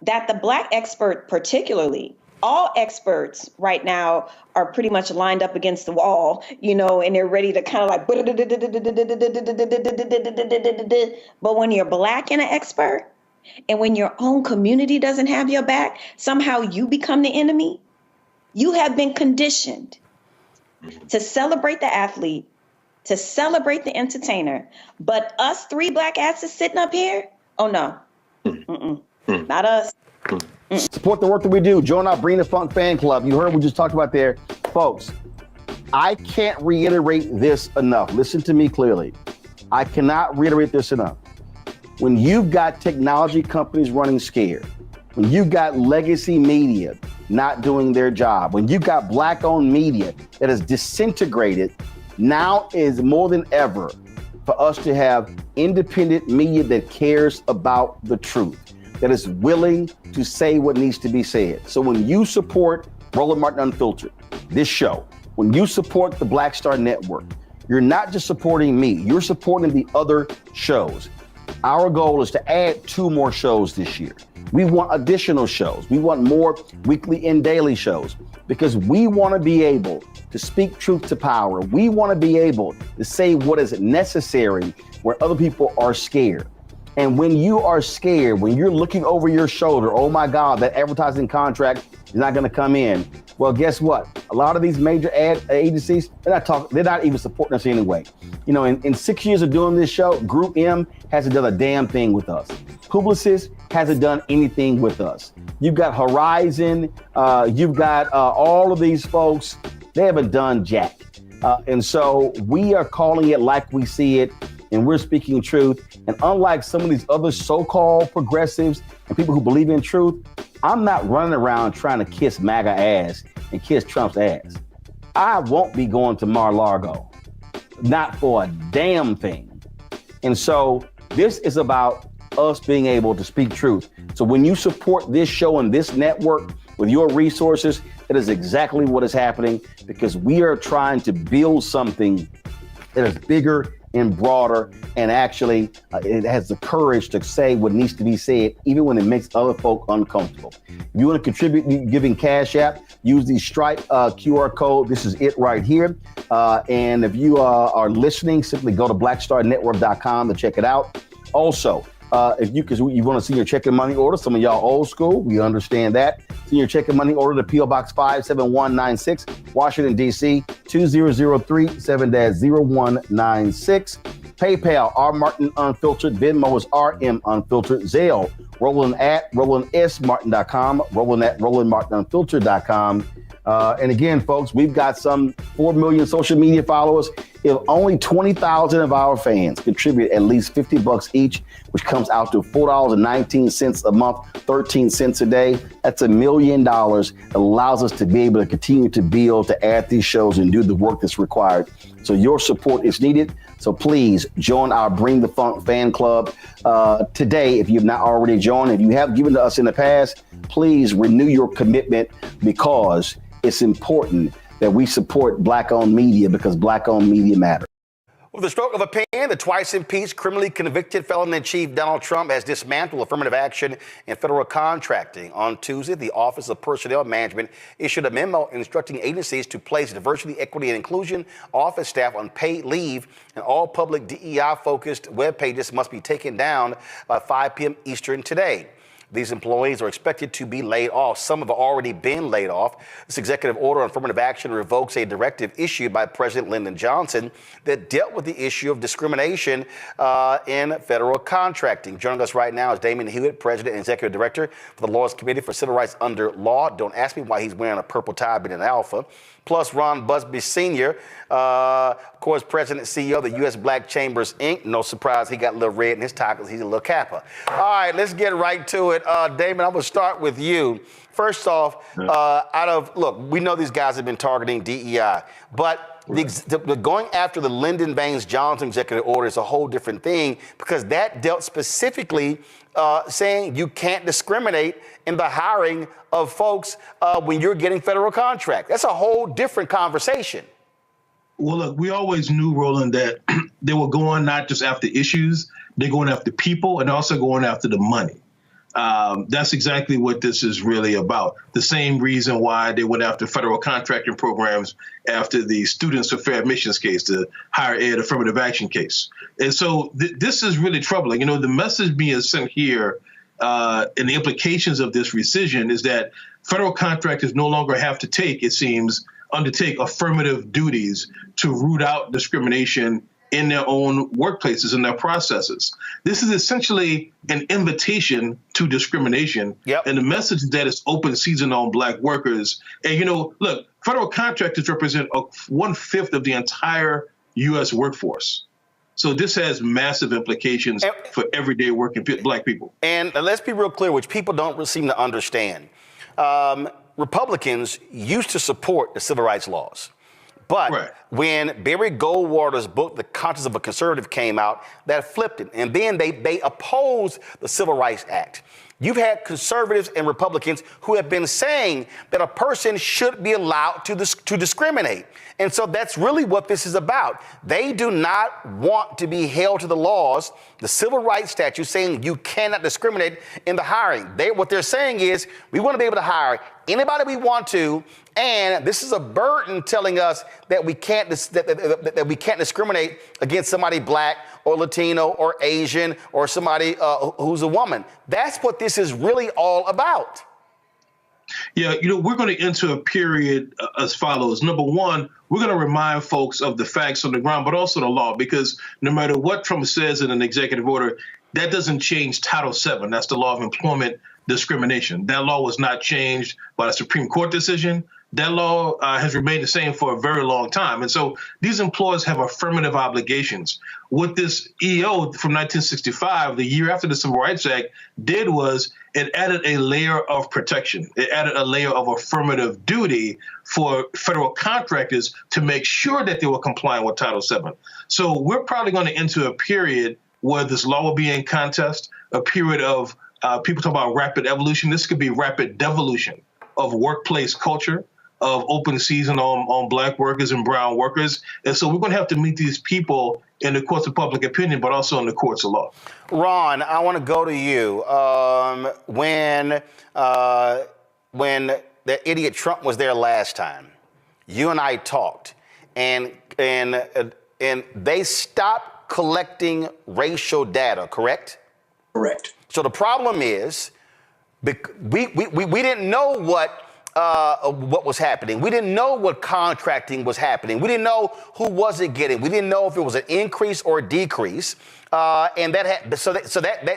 That the Black expert particularly, all experts right now are pretty much lined up against the wall, and they're ready to kind of like, but when you're Black and an expert, and when your own community doesn't have your back, somehow you become the enemy. You have been conditioned to celebrate the athlete, to celebrate the entertainer. But us three Black asses sitting up here, oh no, not us. Support the work that we do. Join our Bring the Funk fan club. You heard what we just talked about there. Folks, I can't reiterate this enough. Listen to me clearly. I cannot reiterate this enough. When you've got technology companies running scared, when you've got legacy media not doing their job, when you've got Black-owned media that is disintegrated, now is more than ever for us to have independent media that cares about the truth, that is willing to say what needs to be said. So when you support Roland Martin Unfiltered, this show, when you support the Black Star Network, you're not just supporting me, you're supporting the other shows. Our goal is to add 2 more shows this year. We want additional shows. We want more weekly and daily shows because we want to be able to speak truth to power. We want to be able to say what is necessary where other people are scared. And when you are scared, when you're looking over your shoulder, oh my God, that advertising contract is not going to come in. Well, guess what? A lot of these major ad agencies, they're not even supporting us anyway. You know, in 6 years of doing this show, Group M hasn't done a damn thing with us. Publicis hasn't done anything with us. You've got Horizon, you've got all of these folks, they haven't done jack. And so we are calling it like we see it, and we're speaking truth. And unlike some of these other so-called progressives and people who believe in truth, I'm not running around trying to kiss MAGA ass and kiss Trump's ass. I won't be going to Mar-a-Lago, not for a damn thing. And so this is about us being able to speak truth. So when you support this show and this network with your resources, that is exactly what is happening, because we are trying to build something that is bigger and broader, and actually it has the courage to say what needs to be said, even when it makes other folk uncomfortable. If you want to contribute giving Cash App, use the Stripe QR code. This is it right here. And if you are listening, simply go to blackstarnetwork.com to check it out. Also, if you want to see your checking money order, some of y'all old school, we understand that. See your checking money order to P.O. Box 57196, Washington, D.C., 20037-0196. PayPal, R. Martin Unfiltered. Venmo is RM Unfiltered. Zelle, Roland@RolandSMartin.com, Roland@RolandMartinUnfiltered.com. And again, folks, we've got some 4 million social media followers. If only 20,000 of our fans contribute at least $50 each, which comes out to $4.19 a month, 13 cents a day, that's $1 million. That allows us to be able to continue to build, to add these shows and do the work that's required. So your support is needed. So please join our Bring the Funk fan club today. If you've not already joined, if you have given to us in the past, please renew your commitment, because it's important that we support Black-owned media, because Black-owned media matter. With the stroke of a pen, the twice impeached, criminally convicted felon-in-chief Donald Trump has dismantled affirmative action in federal contracting. On Tuesday, the Office of Personnel Management issued a memo instructing agencies to place diversity, equity, and inclusion office staff on paid leave, and all public DEI-focused web pages must be taken down by 5 p.m. Eastern today. These employees are expected to be laid off. Some have already been laid off. This executive order on affirmative action revokes a directive issued by President Lyndon Johnson that dealt with the issue of discrimination in federal contracting. Joining us right now is Damon Hewitt, President and Executive Director for the Lawyers Committee for Civil Rights Under Law. Don't ask me why he's wearing a purple tie being an alpha. Plus Ron Busby Sr., of course, President and CEO of the U.S. Black Chambers, Inc. No surprise he got a little red in his tie because he's a little Kappa. All right, let's get right to it. Damon, I'm going to start with you. First off, look, we know these guys have been targeting DEI, but the going after the Lyndon Baines Johnson executive order is a whole different thing, because that dealt specifically saying you can't discriminate in the hiring of folks when you're getting federal contract. That's a whole different conversation. Well, look, we always knew, Roland, that they were going not just after issues, they're going after people and also going after the money. That's exactly what this is really about. The same reason why they went after federal contracting programs after the Students for Fair Admissions case, the higher ed affirmative action case. And so this is really troubling. You know, the message being sent here and the implications of this rescission is that federal contractors no longer have to undertake affirmative duties to root out discrimination in their own workplaces and their processes. This is essentially an invitation to discrimination. Yep. And the message is that it's open season on Black workers. And, you know, look, federal contractors represent 1/5 of the entire U.S. workforce. So this has massive implications for everyday working Black people. And let's be real clear, which people don't seem to understand. Republicans used to support the civil rights laws. But when Barry Goldwater's book, The Conscience of a Conservative, came out, that flipped it. And then they opposed the Civil Rights Act. You've had conservatives and Republicans who have been saying that a person should be allowed to discriminate. And so that's really what this is about. They do not want to be held to the laws, the civil rights statute saying you cannot discriminate in the hiring. What they're saying is we want to be able to hire anybody we want to, and this is a burden telling us that we can't that we can't discriminate against somebody Black or Latino or Asian or somebody who's a woman. That's what this is really all about. Yeah, we're going to enter a period as follows. Number one, we're going to remind folks of the facts on the ground, but also the law, because no matter what Trump says in an executive order, that doesn't change Title VII. That's the law of employment discrimination. That law was not changed by the Supreme Court decision. That law has remained the same for a very long time. And so these employers have affirmative obligations. What this EO from 1965, the year after the Civil Rights Act, did was it added a layer of protection. It added a layer of affirmative duty for federal contractors to make sure that they were complying with Title VII. So we're probably going to enter a period where this law will be in contest, a period of people talk about rapid evolution. This could be rapid devolution of workplace culture, of open season on Black workers and brown workers. And so we're going to have to meet these people in the courts of public opinion, but also in the courts of law. Ron, I want to go to you. When the idiot Trump was there last time, you and I talked, and they stopped collecting racial data, correct? Correct. So the problem is, we didn't know what was happening. We didn't know what contracting was happening. We didn't know who was it getting. We didn't know if it was an increase or a decrease. And that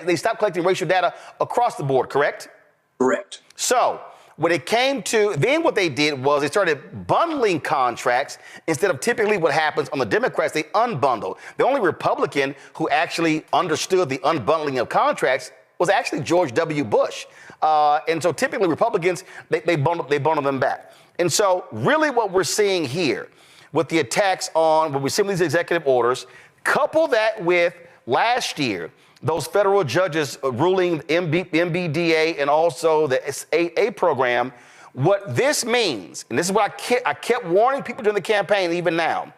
they stopped collecting racial data across the board, correct? Correct. So when it came to, then what they did was they started bundling contracts instead of typically what happens on the Democrats, they unbundle. The only Republican who actually understood the unbundling of contracts was actually George W. Bush. And so typically Republicans, they bundle them back. And so really what we're seeing here with the attacks on, when we see these executive orders, couple that with last year, those federal judges ruling MBDA and also the AA program, what this means, and this is what I kept warning people during the campaign, even now,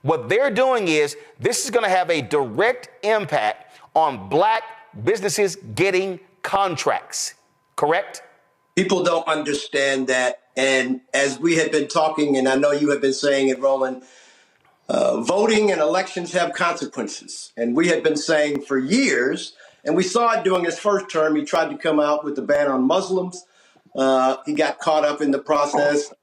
what they're doing is this is going to have a direct impact on Black businesses getting contracts, correct? People don't understand that. And as we had been talking, and I know you have been saying it, Roland, voting and elections have consequences. And we had been saying for years, and we saw it during his first term, he tried to come out with the ban on Muslims. He got caught up in the process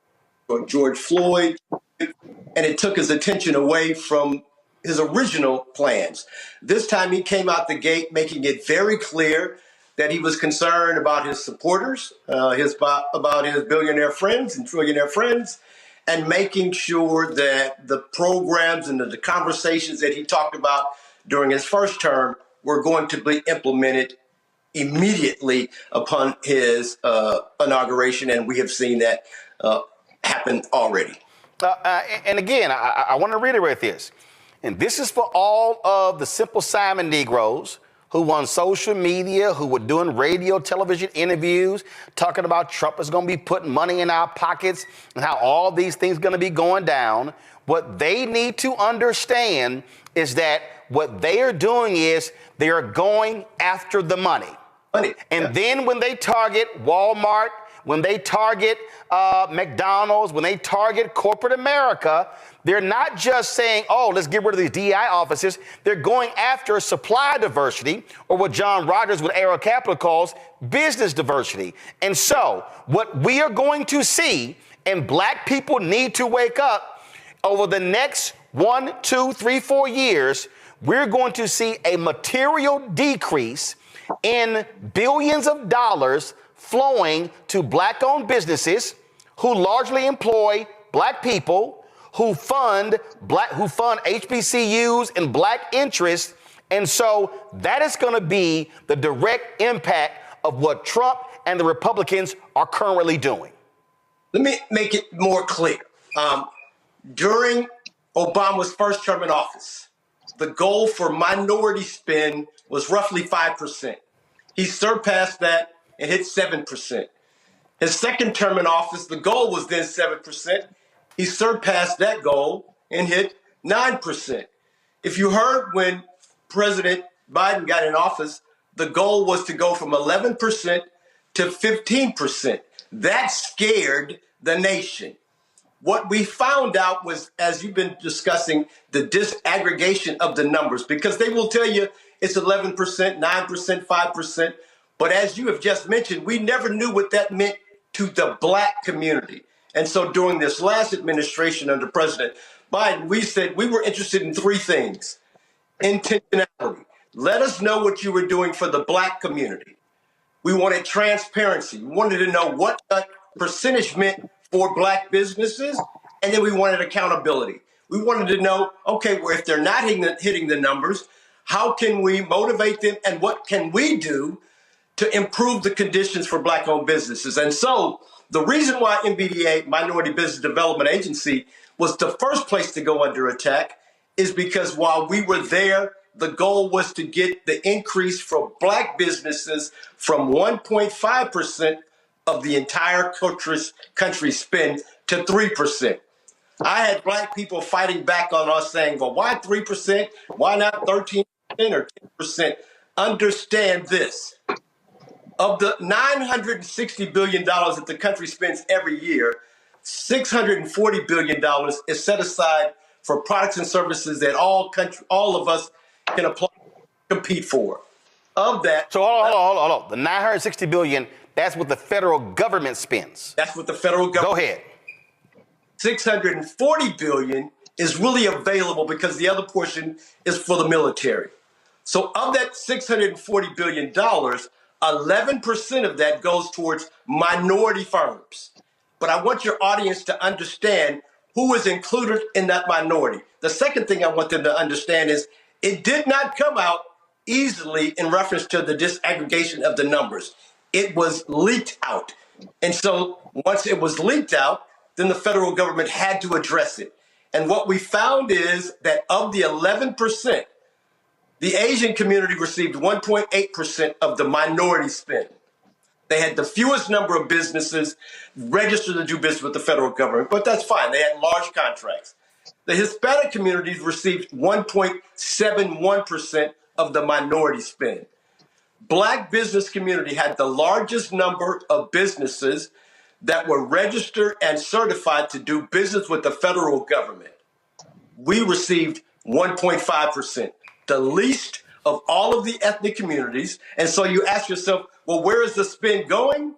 of George Floyd, and it took his attention away from his original plans. This time he came out the gate making it very clear that he was concerned about his supporters, about his billionaire friends and trillionaire friends, and making sure that the programs and the conversations that he talked about during his first term were going to be implemented immediately upon his inauguration. And we have seen that happen already. And again, I want to reiterate this. And this is for all of the Simple Simon Negroes who on social media, who were doing radio, television interviews, talking about Trump is going to be putting money in our pockets and how all these things are going to be going down. What they need to understand is that what they are doing is they are going after the money. And then when they target Walmart, when they target McDonald's, when they target corporate America, they're not just saying, oh, let's get rid of these DEI offices. They're going after supply diversity, or what John Rogers with Arrow Capital calls business diversity. And so what we are going to see, and Black people need to wake up, over the next 1, 2, 3, 4 years, we're going to see a material decrease in billions of dollars flowing to Black-owned businesses who largely employ Black people, who fund HBCUs and Black interests. And so that is going to be the direct impact of what Trump and the Republicans are currently doing. Let me make it more clear. During Obama's first term in office, the goal for minority spend was roughly 5%. He surpassed that and hit 7%. His second term in office, the goal was then 7%. He surpassed that goal and hit 9%. If you heard when President Biden got in office, the goal was to go from 11% to 15%. That scared the nation. What we found out was, as you've been discussing, the disaggregation of the numbers, because they will tell you it's 11%, 9%, 5%. But as you have just mentioned, we never knew what that meant to the Black community. And so during this last administration under President Biden, we said we were interested in three things. Intentionality. Let us know what you were doing for the Black community. We wanted transparency. We wanted to know what that percentage meant for Black businesses. And then we wanted accountability. We wanted to know, okay, well, if they're not hitting the numbers, how can we motivate them and what can we do to improve the conditions for Black-owned businesses? And so the reason why MBDA, Minority Business Development Agency, was the first place to go under attack is because while we were there, the goal was to get the increase for Black businesses from 1.5% of the entire country spend to 3%. I had Black people fighting back on us saying, well, why 3%? Why not 13% or 10%? Understand this. Of the $960 billion that the country spends every year, $640 billion is set aside for products and services that all of us can apply, compete for. Of that, So hold on. The $960 billion, that's what the federal government spends. That's what the federal government. Go ahead. $640 billion is really available because the other portion is for the military. So of that $640 billion, 11% of that goes towards minority firms. But I want your audience to understand who is included in that minority. The second thing I want them to understand is it did not come out easily in reference to the disaggregation of the numbers. It was leaked out. And so once it was leaked out, then the federal government had to address it. And what we found is that of the 11%, the Asian community received 1.8% of the minority spend. They had the fewest number of businesses registered to do business with the federal government, but that's fine. They had large contracts. The Hispanic communities received 1.71% of the minority spend. Black business community had the largest number of businesses that were registered and certified to do business with the federal government. We received 1.5%, the least of all of the ethnic communities. And so you ask yourself, well, where is the spend going?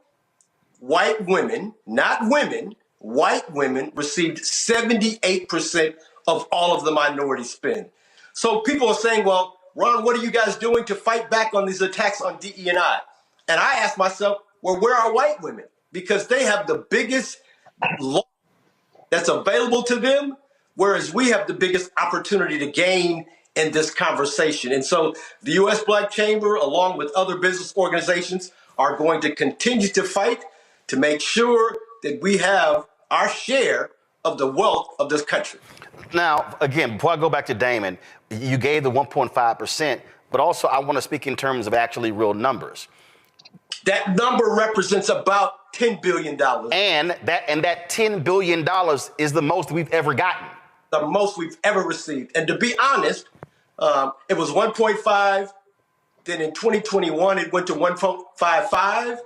White women, not women, white women received 78% of all of the minority spend. So people are saying, well, Ron, what are you guys doing to fight back on these attacks on DE&I? And I ask myself, well, where are white women? Because they have the biggest law that's available to them, whereas we have the biggest opportunity to gain in this conversation. And so the U.S. Black Chamber, along with other business organizations, are going to continue to fight to make sure that we have our share of the wealth of this country. Now, again, before I go back to Damon, you gave the 1.5%, but also I want to speak in terms of actually real numbers. That number represents about $10 billion. And that $10 billion is the most we've ever gotten. The most we've ever received. And to be honest, it was 1.5. Then in 2021, it went to 1.55.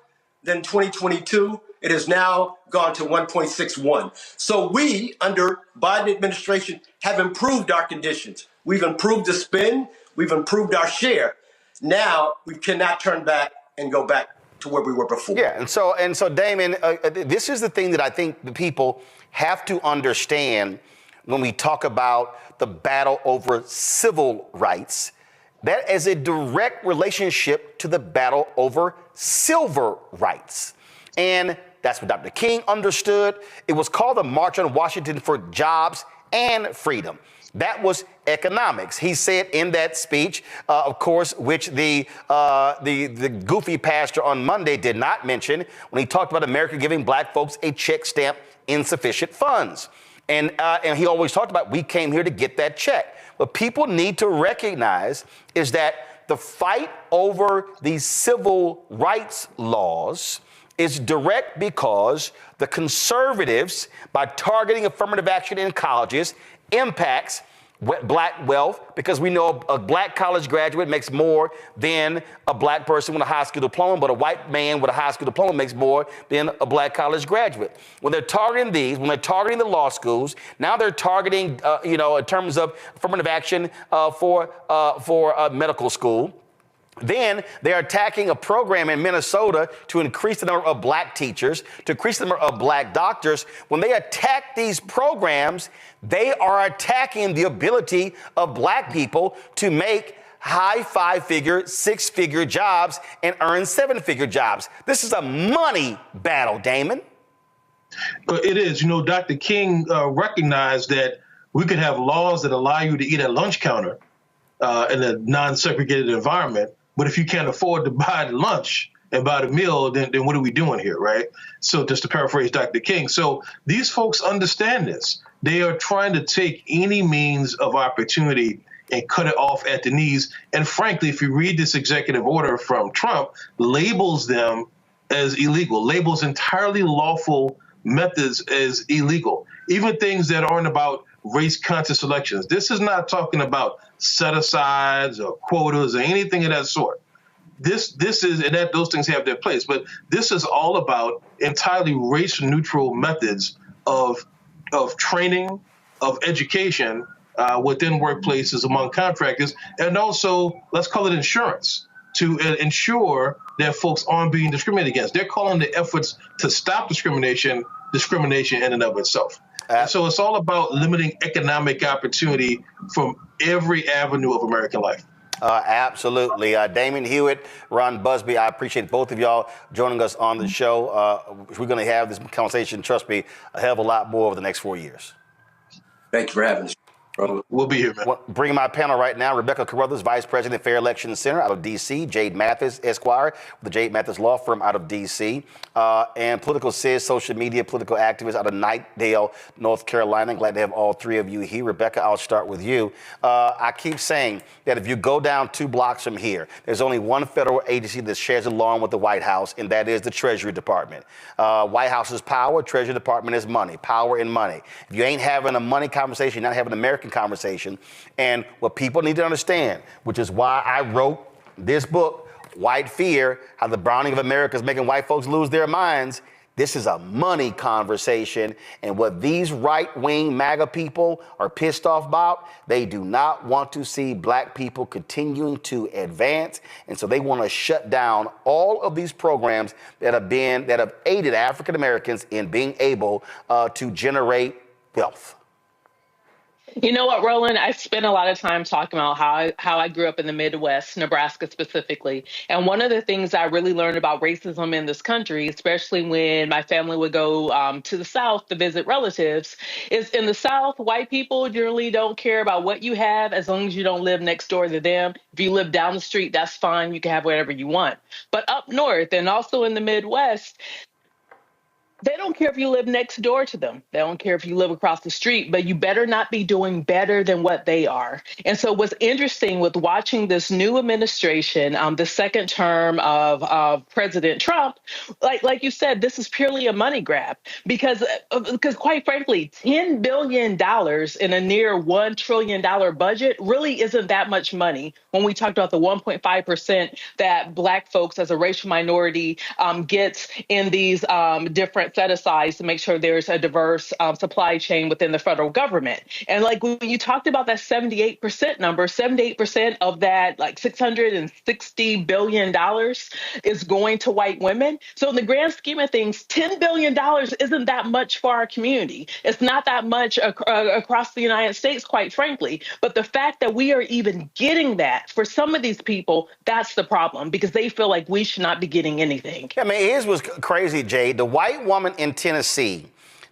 Then 2022, it has now gone to 1.61. So we, under Biden administration, have improved our conditions. We've improved the spend. We've improved our share. Now we cannot turn back and go back to where we were before. Yeah, and so Damon, this is the thing that I think the people have to understand when we talk about the battle over civil rights. That is a direct relationship to the battle over civil rights. And that's what Dr. King understood. It was called the March on Washington for Jobs and Freedom. That was economics. He said in that speech, of course, which the goofy pastor on Monday did not mention when he talked about America giving black folks a check stamp insufficient funds. And he always talked about we came here to get that check. What people need to recognize is that the fight over these civil rights laws is direct because the conservatives, by targeting affirmative action in colleges, impacts black wealth, because we know a black college graduate makes more than a black person with a high school diploma, but a white man with a high school diploma makes more than a black college graduate. When they're targeting these, when they're targeting the law schools, now they're targeting, in terms of affirmative action for medical school. Then they're attacking a program in Minnesota to increase the number of black teachers, to increase the number of black doctors. When they attack these programs, they are attacking the ability of black people to make high 5-figure, 6-figure jobs and earn 7-figure jobs. This is a money battle, Damon. It is. You know, Dr. King recognized that we could have laws that allow you to eat at lunch counter in a non-segregated environment. But if you can't afford to buy the lunch and buy the meal, then what are we doing here, right? So just to paraphrase Dr. King. So these folks understand this. They are trying to take any means of opportunity and cut it off at the knees. And frankly, if you read this executive order from Trump, labels them as illegal, labels entirely lawful methods as illegal, even things that aren't about race-conscious elections. This is not talking about set-asides or quotas or anything of that sort. This is, and that those things have their place, but this is all about entirely race-neutral methods of training, of education within workplaces among contractors, and also, let's call it insurance, to ensure that folks aren't being discriminated against. They're calling the efforts to stop discrimination in and of itself. And so it's all about limiting economic opportunity from every avenue of American life. Absolutely. Damon Hewitt, Ron Busby, I appreciate both of y'all joining us on the show. We're going to have this conversation, trust me, a hell of a lot more over the next 4 years. Thank you for having us. We'll be here, man. Bringing my panel right now, Rebecca Carruthers, Vice President, Fair Election Center out of D.C., Jade Mathis, Esquire, with the Jade Mathis Law Firm out of D.C., and Political Sis, social media, political activist out of Knightdale, North Carolina. Glad to have all three of you here. Rebecca, I'll start with you. I keep saying that if you go down 2 blocks from here, there's only one federal agency that shares a lawn with the White House, and that is the Treasury Department. White House is power, Treasury Department is money, power and money. If you ain't having a money conversation, you're not having an American conversation. And what people need to understand, which is why I wrote this book, White Fear, How the Browning of America is Making White Folks Lose Their Minds. This is a money conversation. And what these right-wing MAGA people are pissed off about, they do not want to see black people continuing to advance. And so they want to shut down all of these programs that have aided African Americans in being able to generate wealth. You know what, Roland? I spent a lot of time talking about how I grew up in the Midwest, Nebraska specifically. And one of the things I really learned about racism in this country, especially when my family would go to the South to visit relatives, is in the South, white people generally don't care about what you have as long as you don't live next door to them. If you live down the street, that's fine. You can have whatever you want. But up north and also in the Midwest, they don't care if you live next door to them. They don't care if you live across the street, but you better not be doing better than what they are. And so what's interesting with watching this new administration, the second term of President Trump, like you said, this is purely a money grab because quite frankly, $10 billion in a near $1 trillion budget really isn't that much money when we talked about the 1.5% that Black folks as a racial minority gets in these different set-asides to make sure there's a diverse supply chain within the federal government. And like when you talked about that 78% number, 78% of that, like $660 billion is going to white women. So in the grand scheme of things, $10 billion isn't that much for our community. It's not that much across the United States, quite frankly. But the fact that we are even getting that for some of these people, that's the problem because they feel like we should not be getting anything. I mean, here's what's crazy, Jay. The white woman in Tennessee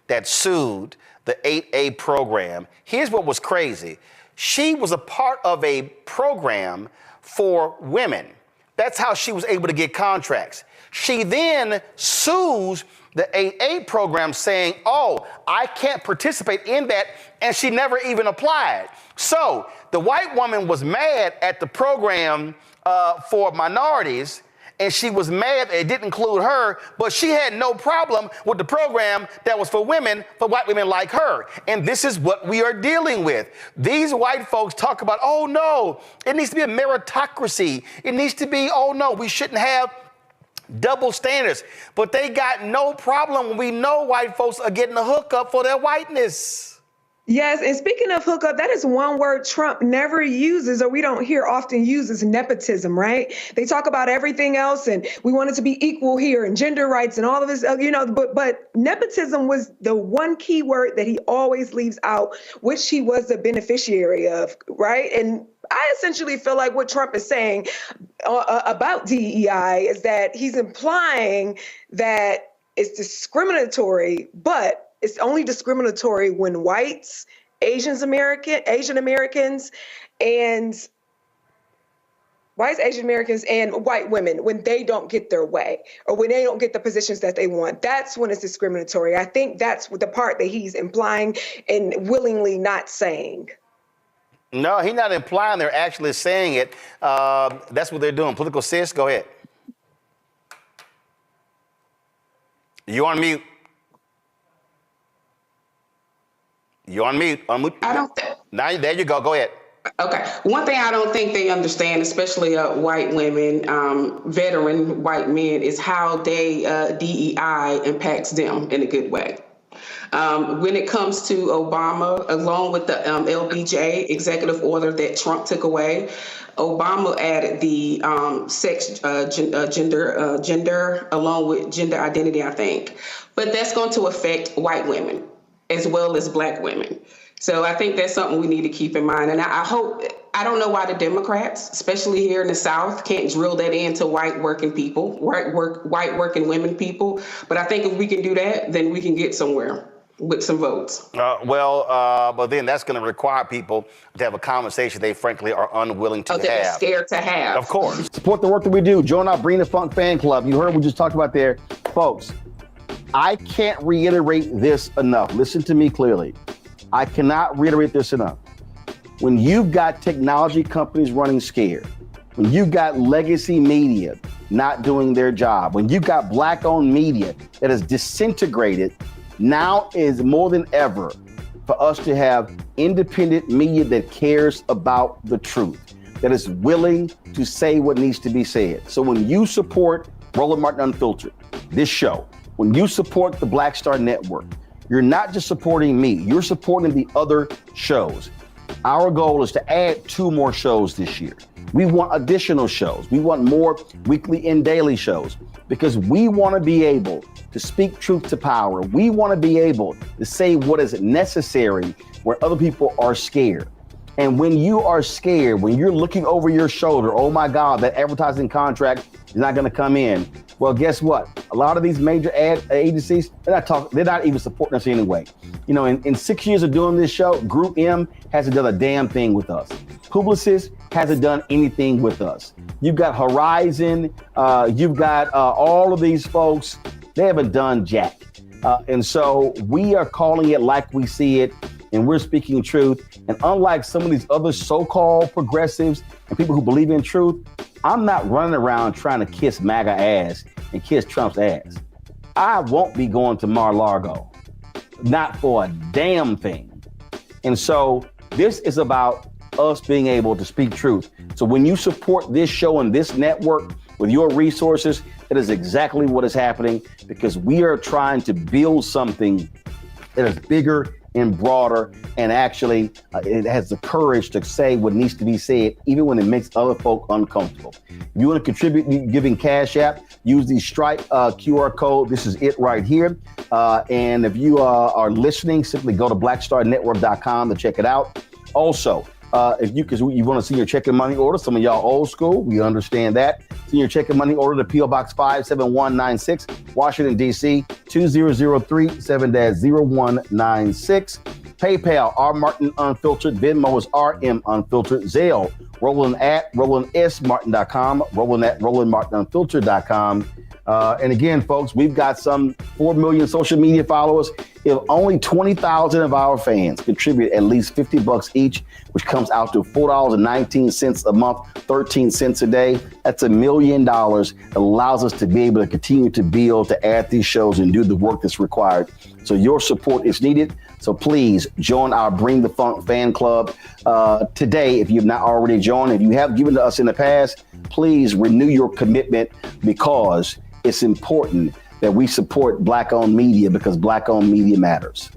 that sued the 8A program, here's what was crazy. She was a part of a program for women. That's how she was able to get contracts. She then sues the 8A program saying, oh, I can't participate in that, and she never even applied. So the white woman was mad at the program for minorities, and she was mad that it didn't include her, but she had no problem with the program that was for women, for white women like her. And this is what we are dealing with. These white folks talk about, oh no, it needs to be a meritocracy. It needs to be, oh no, we shouldn't have double standards. But they got no problem when we know white folks are getting a hookup for their whiteness. Yes, and speaking of hookup, that is one word Trump never uses, or we don't hear often used, is nepotism, right? They talk about everything else, and we want it to be equal here, and gender rights, and all of this, but nepotism was the one key word that he always leaves out, which he was the beneficiary of, right? And I essentially feel like what Trump is saying about DEI is that he's implying that it's discriminatory, but it's only discriminatory when whites, Asian Americans, and white women, when they don't get their way or when they don't get the positions that they want. That's when it's discriminatory. I think that's the part that he's implying and willingly not saying. No, he's not implying, they're actually saying it. That's what they're doing. Political sis, go ahead. You on mute. You're on mute. I don't. Now there you go. Go ahead. Okay. One thing I don't think they understand, especially white women, veteran white men, is how DEI impacts them in a good way. When it comes to Obama, along with the LBJ executive order that Trump took away, Obama added the sex, gender, along with gender identity, I think. But that's going to affect white women as well as black women. So I think that's something we need to keep in mind. And I don't know why the Democrats, especially here in the South, can't drill that into white working people, white working women people. But I think if we can do that, then we can get somewhere with some votes. But then that's going to require people to have a conversation they frankly are unwilling to have. They're scared to have. Of course. Support the work that we do. Join our Bring the Funk fan club. You heard what we just talked about there. Folks, I can't reiterate this enough. Listen to me clearly. I cannot reiterate this enough. When you've got technology companies running scared, when you've got legacy media not doing their job, when you've got black-owned media that is disintegrated, now is more than ever for us to have independent media that cares about the truth, that is willing to say what needs to be said. So when you support Roland Martin Unfiltered, this show, when you support the Black Star Network, you're not just supporting me, you're supporting the other shows. Our goal is to add 2 more shows this year. We want additional shows. We want more weekly and daily shows because we want to be able to speak truth to power. We want to be able to say what is necessary where other people are scared. And when you are scared, when you're looking over your shoulder, oh my God, that advertising contract is not going to come in. Well, guess what? A lot of these major ad agencies, they're not even supporting us anyway. You know, in 6 years of doing this show, Group M hasn't done a damn thing with us. Publicis hasn't done anything with us. You've got Horizon, you've got all of these folks, they haven't done jack. And so we are calling it like we see it, and we're speaking truth. And unlike some of these other so-called progressives and people who believe in truth, I'm not running around trying to kiss MAGA ass and kiss Trump's ass. I won't be going to Mar-a-Lago, not for a damn thing. And so this is about us being able to speak truth. So when you support this show and this network with your resources, that is exactly what is happening, because we are trying to build something that is bigger and broader, and actually it has the courage to say what needs to be said, even when it makes other folk uncomfortable. If you want to contribute giving Cash App, use the Stripe QR code. This is it right here. And if you are listening, simply go to blackstarnetwork.com to check it out. Also, because you want to see your checking money order, some of y'all old school, we understand that. See your checking money order to P.O. Box 57196, Washington, D.C., 2003 7-0196. PayPal, R. Martin Unfiltered. Venmo is RM Unfiltered. Zelle, Roland at RolandSMartin.com, Roland at RolandMartinUnfiltered.com. And again, folks, we've got some 4 million social media followers. If only 20,000 of our fans contribute at least $50 each, which comes out to $4.19 a month, 13 cents a day, that's $1 million that allows us to be able to continue to build, to add these shows and do the work that's required. So your support is needed. So please join our Bring the Funk fan club today. If you've not already joined, if you have given to us in the past, please renew your commitment, because it's important that we support Black-owned media, because Black-owned media matters.